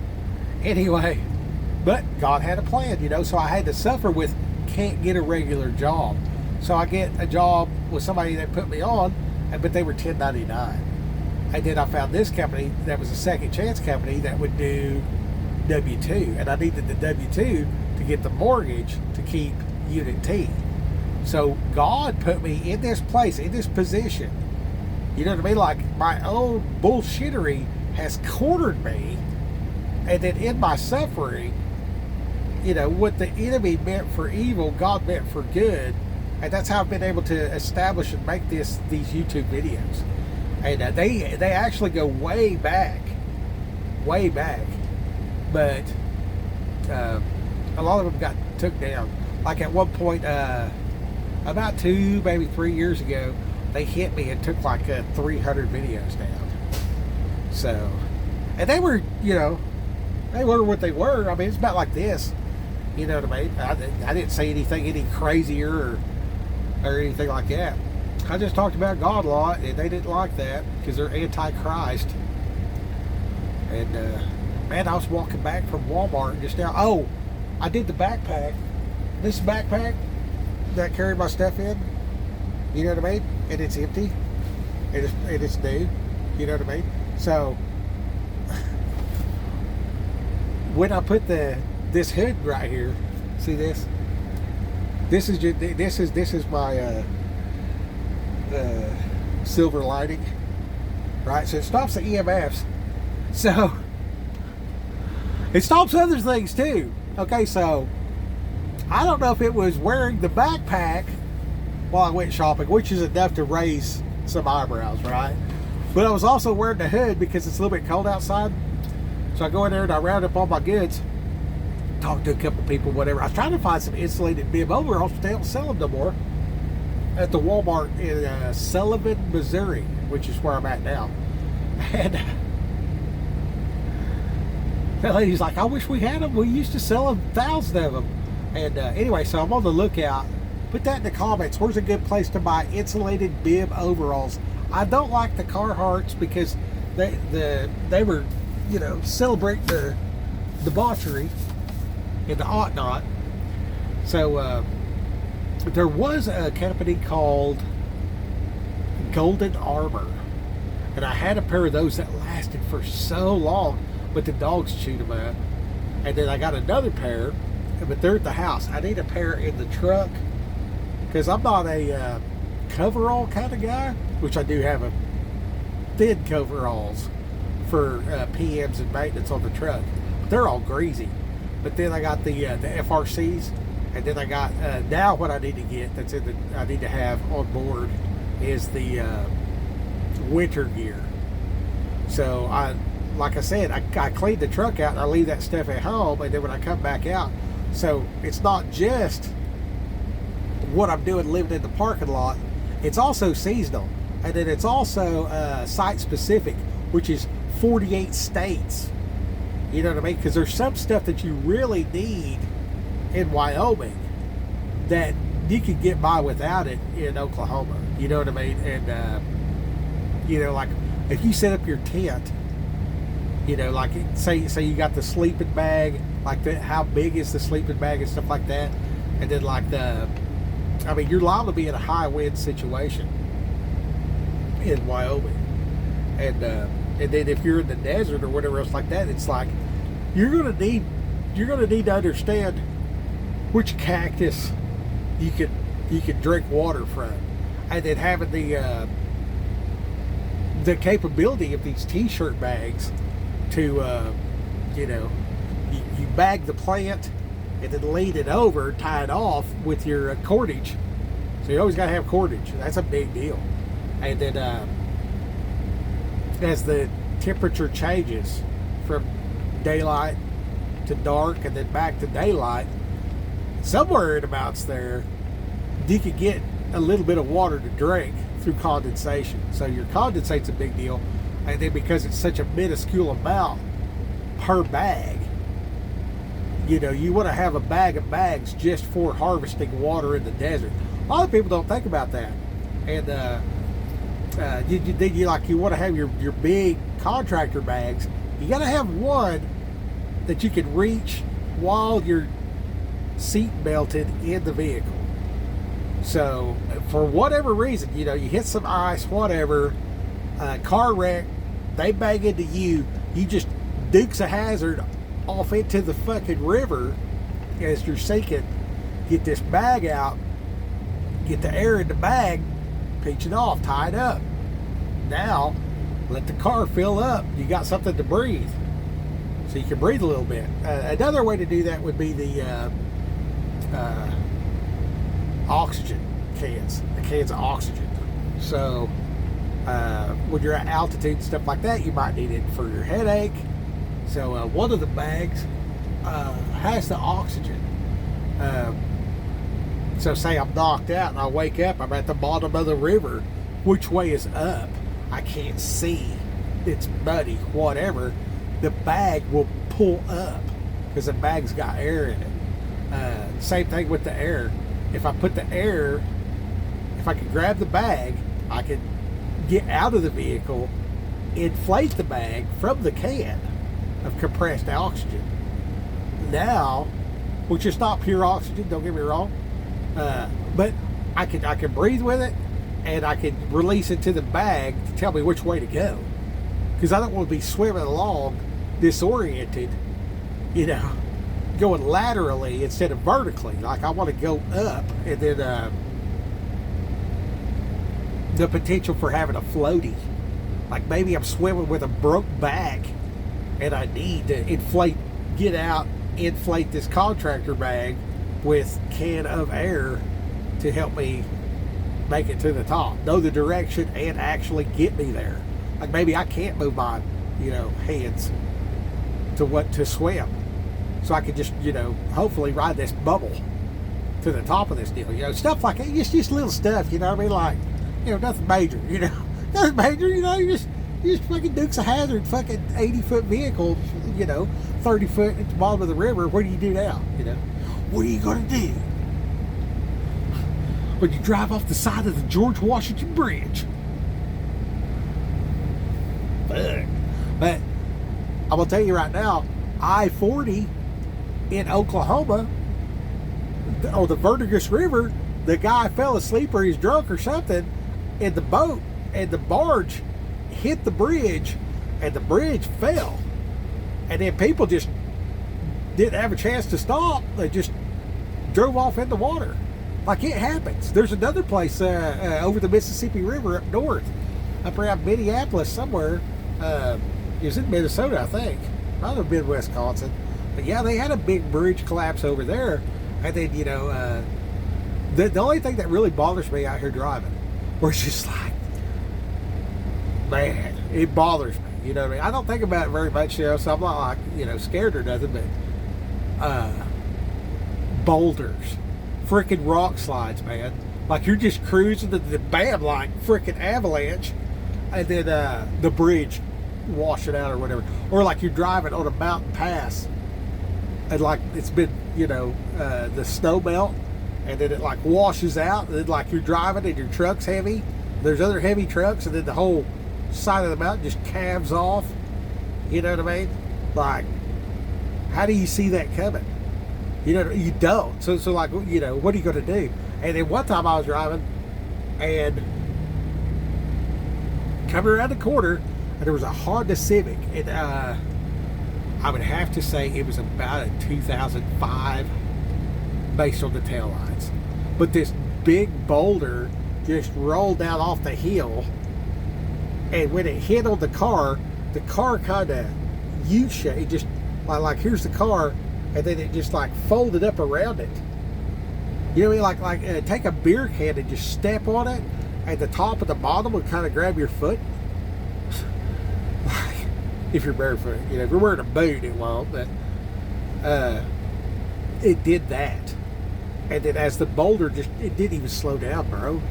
Anyway, but God had a plan, so I had to suffer with can't get a regular job. So I get a job with somebody that put me on, but they were 1099. And then I found this company that was a second chance company that would do W-2. And I needed the W-2 to get the mortgage to keep Unit T. So God put me in this place, in this position. You know what I mean? Like my own bullshittery has cornered me. And then in my suffering, what the enemy meant for evil, God meant for good. And that's how I've been able to establish and make these YouTube videos. And they actually go way back. But a lot of them got took down. Like at one point, about 2, maybe 3 years ago, they hit me and took like 300 videos down. So, and they were, they were what they were. I mean, it's about like this. You know what I mean? I didn't say anything any crazier or anything like that. I just talked about God a lot, and they didn't like that because they're anti-Christ. And, man, I was walking back from Walmart just now. Oh, I did the backpack. This backpack that I carried my stuff in, you know what I mean? And it's empty. And it's new. You know what I mean? So, when I put this hood right here, see this? This is my silver lining, right? So it stops the EMFs. So it stops other things too. Okay, so I don't know if it was wearing the backpack while I went shopping, which is enough to raise some eyebrows, right? But I was also wearing the hood because it's a little bit cold outside. So I go in there and I round up all my goods, talk to a couple people, whatever. I was trying to find some insulated bib overalls, but they don't sell them no more at the Walmart in Sullivan, Missouri, which is where I'm at now. And that lady's like, I wish we had them. We used to sell them, thousands of them. And anyway, so I'm on the lookout. Put that in the comments. Where's a good place to buy insulated bib overalls? I don't like the Carhartts because they were, you know, celebrate the debauchery and the ought not. So there was a company called Golden Armor, and I had a pair of those that lasted for so long, but the dogs chewed them up. And then I got another pair, but they're at the house. I need a pair in the truck because I'm not a coverall kind of guy, which I do have a thin coveralls for PMs and maintenance on the truck. But they're all greasy. But then I got the FRCs, and then I got now what I need to get I need to have on board is the winter gear. So like I said, I clean the truck out and I leave that stuff at home, and then when I come back out, so it's not just what I'm doing living in the parking lot, it's also seasonal, and then it's also site specific, which is 48 states. You know what I mean? Because there's some stuff that you really need in Wyoming that you can get by without it in Oklahoma. You know what I mean? And you know, like if you set up your tent, you know, like say you got the sleeping bag, like how big is the sleeping bag and stuff like that, and then like you're liable to be in a high wind situation in Wyoming, and then if you're in the desert or whatever else like that, it's like you're gonna need to understand which cactus you could drink water from, and then having the capability of these t-shirt bags to you know, you bag the plant and then lean it over, tie it off with your cordage. So you always got to have cordage. That's a big deal. And then as the temperature changes from daylight to dark and then back to daylight, somewhere in abouts there, you could get a little bit of water to drink through condensation. So your condensate's a big deal. And then because it's such a minuscule amount per bag, you know, you want to have a bag of bags just for harvesting water in the desert. A lot of people don't think about that. And you want to have your big contractor bags. You got to have one that you can reach while you're seat belted in the vehicle. So for whatever reason, you know, you hit some ice, whatever, car wreck, they bang into you, you just dukes a hazard off into the fucking river as you're sinking. Get this bag out, get the air in the bag, pinch it off, tie it up. Now let the car fill up. You got something to breathe, so you can breathe a little bit. Another way to do that would be the oxygen cans, the cans of oxygen. So when you're at altitude and stuff like that, you might need it for your headache. So one of the bags has the oxygen. So say I'm knocked out and I wake up, I'm at the bottom of the river. Which way is up? I can't see. It's muddy, whatever. The bag will pull up because the bag's got air in it. Same thing with the air. If I could grab the bag, I could get out of the vehicle, inflate the bag from the can of compressed oxygen. Now, which is not pure oxygen, don't get me wrong, but I can breathe with it, and I can release it to the bag to tell me which way to go, because I don't want to be swimming along disoriented, you know, going laterally instead of vertically. Like I want to go up, and then the potential for having a floaty. Like maybe I'm swimming with a broke back, and I need to inflate this contractor bag with can of air to help me make it to the top, know the direction, and actually get me there. Like maybe I can't move my, hands to swim, so I could just, hopefully ride this bubble to the top of this deal. Stuff like that. Just little stuff. You know what I mean? Like, nothing major. Nothing major. You just fucking Dukes of Hazzard, fucking 80-foot vehicle. 30 foot at the bottom of the river. What do you do now? What are you gonna do when you drive off the side of the George Washington Bridge? Fuck. But I'm gonna tell you right now, I-40 in Oklahoma on the Verdigris River, the guy fell asleep or he's drunk or something, and the boat and the barge hit the bridge, and the bridge fell, and then people just didn't have a chance to stop. They just drove off in the water. Like, it happens. There's another place over the Mississippi River up north, up around Minneapolis somewhere. It was in Minnesota, I think. Might have been Wisconsin. But yeah, they had a big bridge collapse over there. And then, the only thing that really bothers me out here driving, where it's just like, man, it bothers me. You know what I mean? I don't think about it very much, so I'm not like, scared or nothing, but boulders, freaking rock slides, man. Like, you're just cruising to the bam, like freaking avalanche, and then the bridge wash it out or whatever. Or like you're driving on a mountain pass, and like it's been, the snow melt, and then it like washes out, and then like you're driving and your truck's heavy, there's other heavy trucks, and then the whole side of the mountain just calves off. You know what I mean? Like, how do you see that coming? You don't. So like, what are you going to do? And then one time I was driving, and coming around the corner, and there was a Honda Civic, and I would have to say it was about a 2005 based on the taillights. But this big boulder just rolled down off the hill, and when it hit on the car kind of U-shaped. It just, like here's the car, and then it just like folded up around it. You know what I mean? Like take a beer can and just step on it, and the top and the bottom would kind of grab your foot. If you're barefoot, if you're wearing a boot, it won't. But it did that, and then as the boulder it didn't even slow down, bro.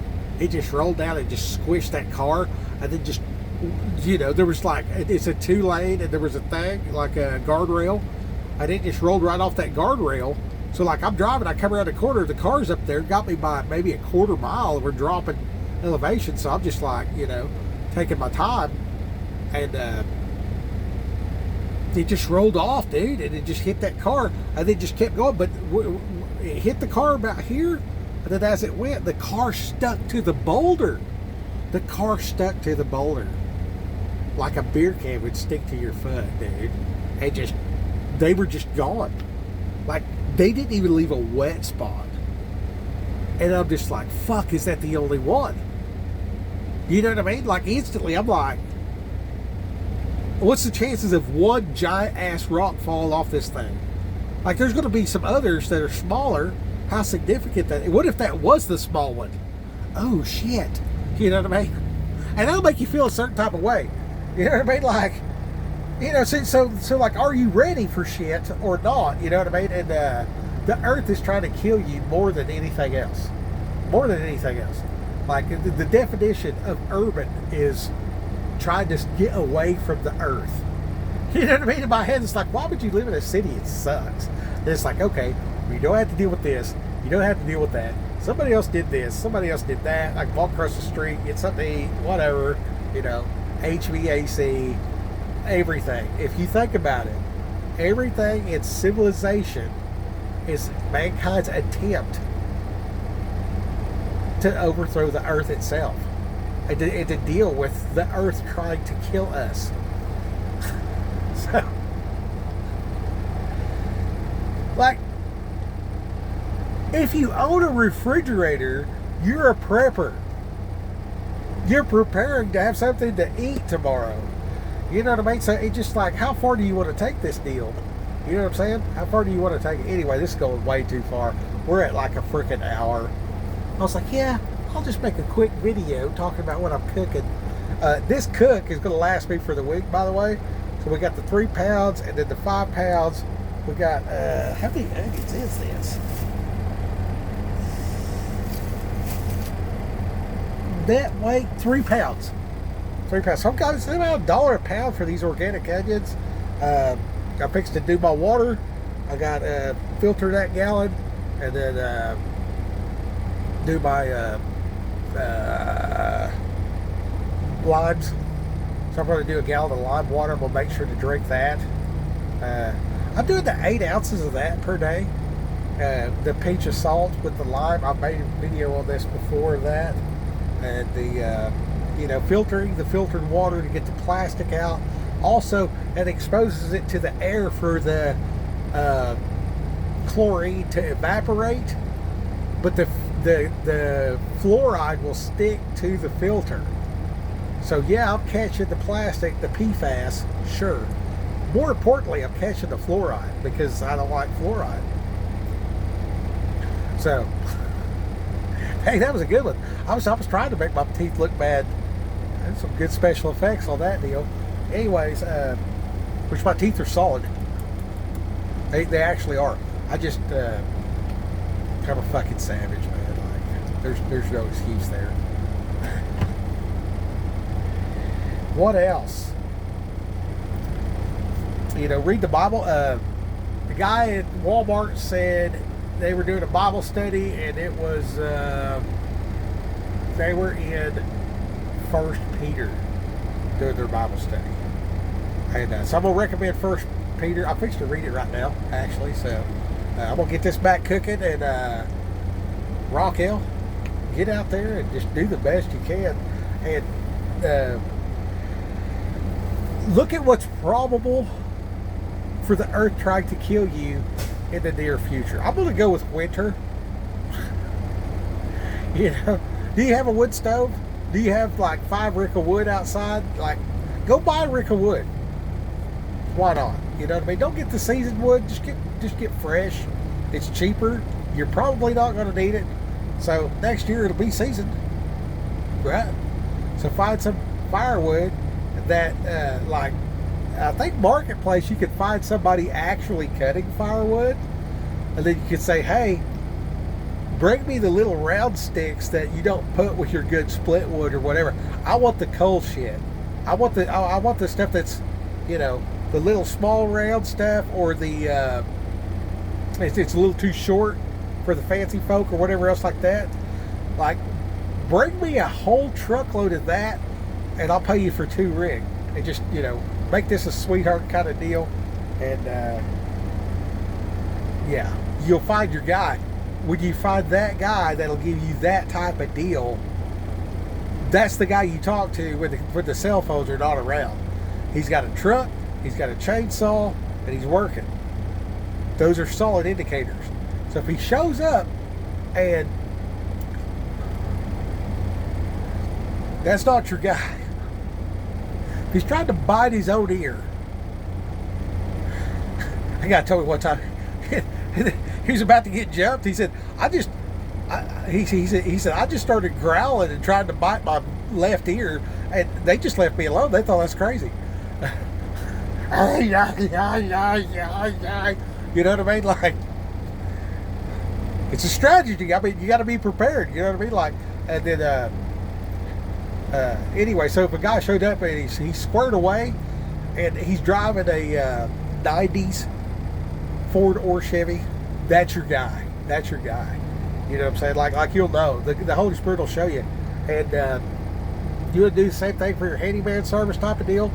It just rolled down and just squished that car, and then just, there was like, it's a 2-lane, and there was a thing like a guardrail, and it just rolled right off that guardrail. So like I'm driving, I come around the corner, the car's up there, got me by maybe a quarter mile. We're dropping elevation, so I'm just like, taking my time, and it just rolled off, dude, and it just hit that car, and then just kept going. But it hit the car about here, and then as it went, the car stuck to the boulder. The car stuck to the boulder like a beer can would stick to your foot, dude. And they were just gone. Like, they didn't even leave a wet spot. And I'm just like, fuck, is that the only one? You know what I mean? Like, instantly, I'm like, what's the chances of one giant ass rock falling off this thing? Like, there's going to be some others that are smaller. How significant that? What if that was the small one? Oh shit! You know what I mean? And that'll make you feel a certain type of way. You know what I mean? Like, so like, are you ready for shit or not? You know what I mean? And the Earth is trying to kill you more than anything else. More than anything else. Like, the definition of urban is trying to get away from the Earth. You know what I mean? In my head, it's like, why would you live in a city? It sucks. And it's like, okay, you don't have to deal with this. You don't have to deal with that. Somebody else did this. Somebody else did that. I can walk across the street, get something to eat, whatever. HVAC, everything. If you think about it, everything in civilization is mankind's attempt to overthrow the Earth itself, and to deal with the Earth trying to kill us. So, If you own a refrigerator, you're a prepper. You're preparing to have something to eat tomorrow. You know what I mean? So it's just like, how far do you want to take this deal? You know what I'm saying? How far do you want to take it? Anyway, this is going way too far. We're at like a freaking hour. I was like, yeah, I'll just make a quick video talking about what I'm cooking. This cook is going to last me for the week, by the way. So we got the 3 pounds and then the 5 pounds. We got, how many onions is this? Net weight, 3 pounds. 3 pounds. So I've got about $1 a pound for these organic onions. I fixed to do my water. I got filter that gallon and then do my limes. So I'm going to do a gallon of lime water. I'm going to make sure to drink that. I'm doing the 8 ounces of that per day. The pinch of salt with the lime. I've made a video on this before that. And the, filtering the filtered water to get the plastic out. Also, it exposes it to the air for the chlorine to evaporate. But the fluoride will stick to the filter. So yeah, I'm catching the plastic, the PFAS, sure. More importantly, I'm catching the fluoride because I don't like fluoride. So, hey, that was a good one. I was trying to make my teeth look bad. There's some good special effects on that deal. Anyways, which my teeth are solid. They actually are. I just I'm a fucking savage, man. Like, there's no excuse there. What else? Read the Bible. The guy at Walmart said they were doing a Bible study, and it was they were in 1 Peter doing their Bible study. And so I'm gonna recommend 1 Peter. I'm fixing to read it right now, actually. So I'm gonna get this back cooking, and Raquel, get out there and just do the best you can, and look at what's probable for the earth trying to kill you in the near future. I'm going to go with winter. Do you have a wood stove? Do you have like 5 rick of wood outside? Like, go buy a rick of wood. Why not? You know what I mean? Don't get the seasoned wood. Just get fresh. It's cheaper. You're probably not going to need it. So next year it'll be seasoned, right? So find some firewood that I think Marketplace, you could find somebody actually cutting firewood, and then you could say, hey, bring me the little round sticks that you don't put with your good split wood or whatever. I want the cold shit. I want the stuff that's, the little small round stuff, or the it's a little too short for the fancy folk or whatever else like that. Like, bring me a whole truckload of that, and I'll pay you for 2 rig. And just, make this a sweetheart kind of deal. And, yeah, you'll find your guy. When you find that guy that'll give you that type of deal, that's the guy you talk to when the cell phones are not around. He's got a truck, he's got a chainsaw, and he's working. Those are solid indicators. So if he shows up and that's not your guy, if he's trying to bite his own ear. A guy told me one time, he was about to get jumped. He said, he said, I just started growling and trying to bite my left ear, and they just left me alone. They thought that's crazy. You know what I mean? Like, it's a strategy. I mean, you got to be prepared. You know what I mean? Like, and then, anyway, so if a guy showed up and he's squared away, and he's driving a 90s Ford or Chevy, that's your guy. That's your guy. You know what I'm saying? Like you'll know. The Holy Spirit will show you. And you would do the same thing for your handyman service type of deal.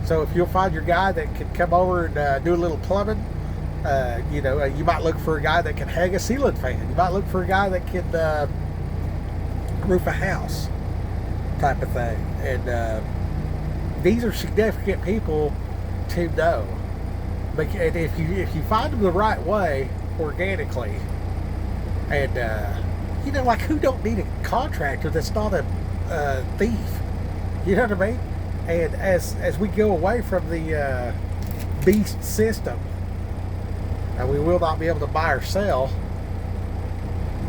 So if you'll find your guy that can come over and do a little plumbing, you might look for a guy that can hang a ceiling fan. You might look for a guy that can roof a house type of thing. And these are significant people to know. And if you find them the right way, organically, And like, who don't need a contractor that's not a thief? You know what I mean? And as we go away from the beast system, and we will not be able to buy or sell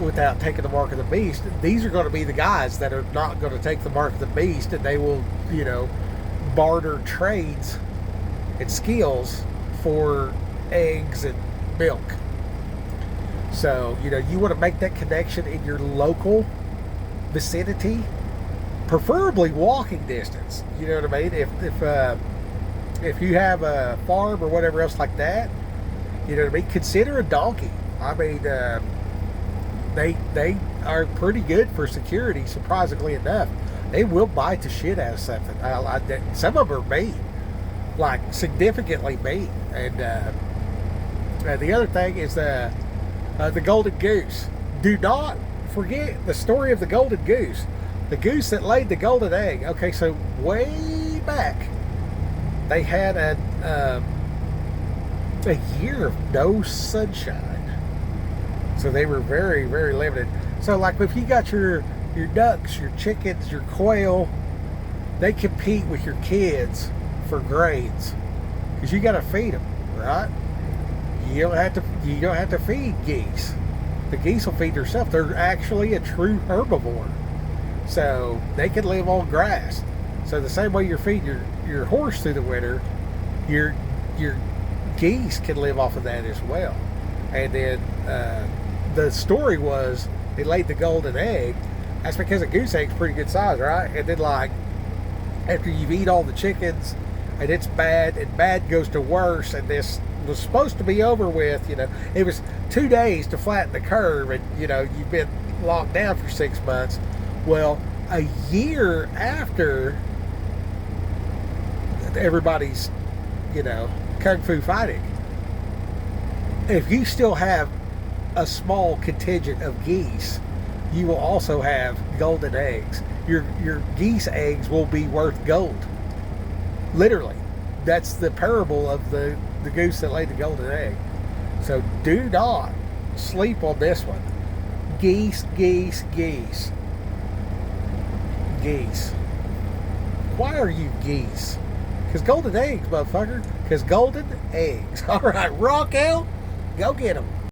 without taking the mark of the beast. These are going to be the guys that are not going to take the mark of the beast, and they will, barter trades and skills for eggs and milk. So, you want to make that connection in your local vicinity, preferably walking distance. You know what I mean? If you have a farm or whatever else like that, you know what I mean? Consider a donkey. I mean, they are pretty good for security, surprisingly enough. They will bite the shit out of something. Some of them are mean, like significantly mean. And the other thing is the golden goose. Do not forget the story of the golden goose. The goose that laid the golden egg. Okay, so way back, they had a year of no sunshine. So they were very, very limited. So like if you got your ducks, your chickens, your quail, they compete with your kids for grains. Because you got to feed them, right? You don't have to feed geese. The geese will feed themselves. They're actually a true herbivore. So they can live on grass. So the same way you're feeding your horse through the winter, your geese can live off of that as well. And then the story was they laid the golden egg. That's because a goose egg's pretty good size, right? And then like after you've eat all the chickens and it's bad, and bad goes to worse, and this was supposed to be over with, it was 2 days to flatten the curve, and you've been locked down for 6 months. Well, a year after everybody's kung fu fighting, if you still have a small contingent of geese, you will also have golden eggs. Your geese eggs will be worth gold. Literally. That's the parable of the goose that laid the golden egg. So do not sleep on this one. Geese, geese, geese. Geese. Why are you geese? Because golden eggs, motherfucker. Because golden eggs. All right, rock out. Go get them.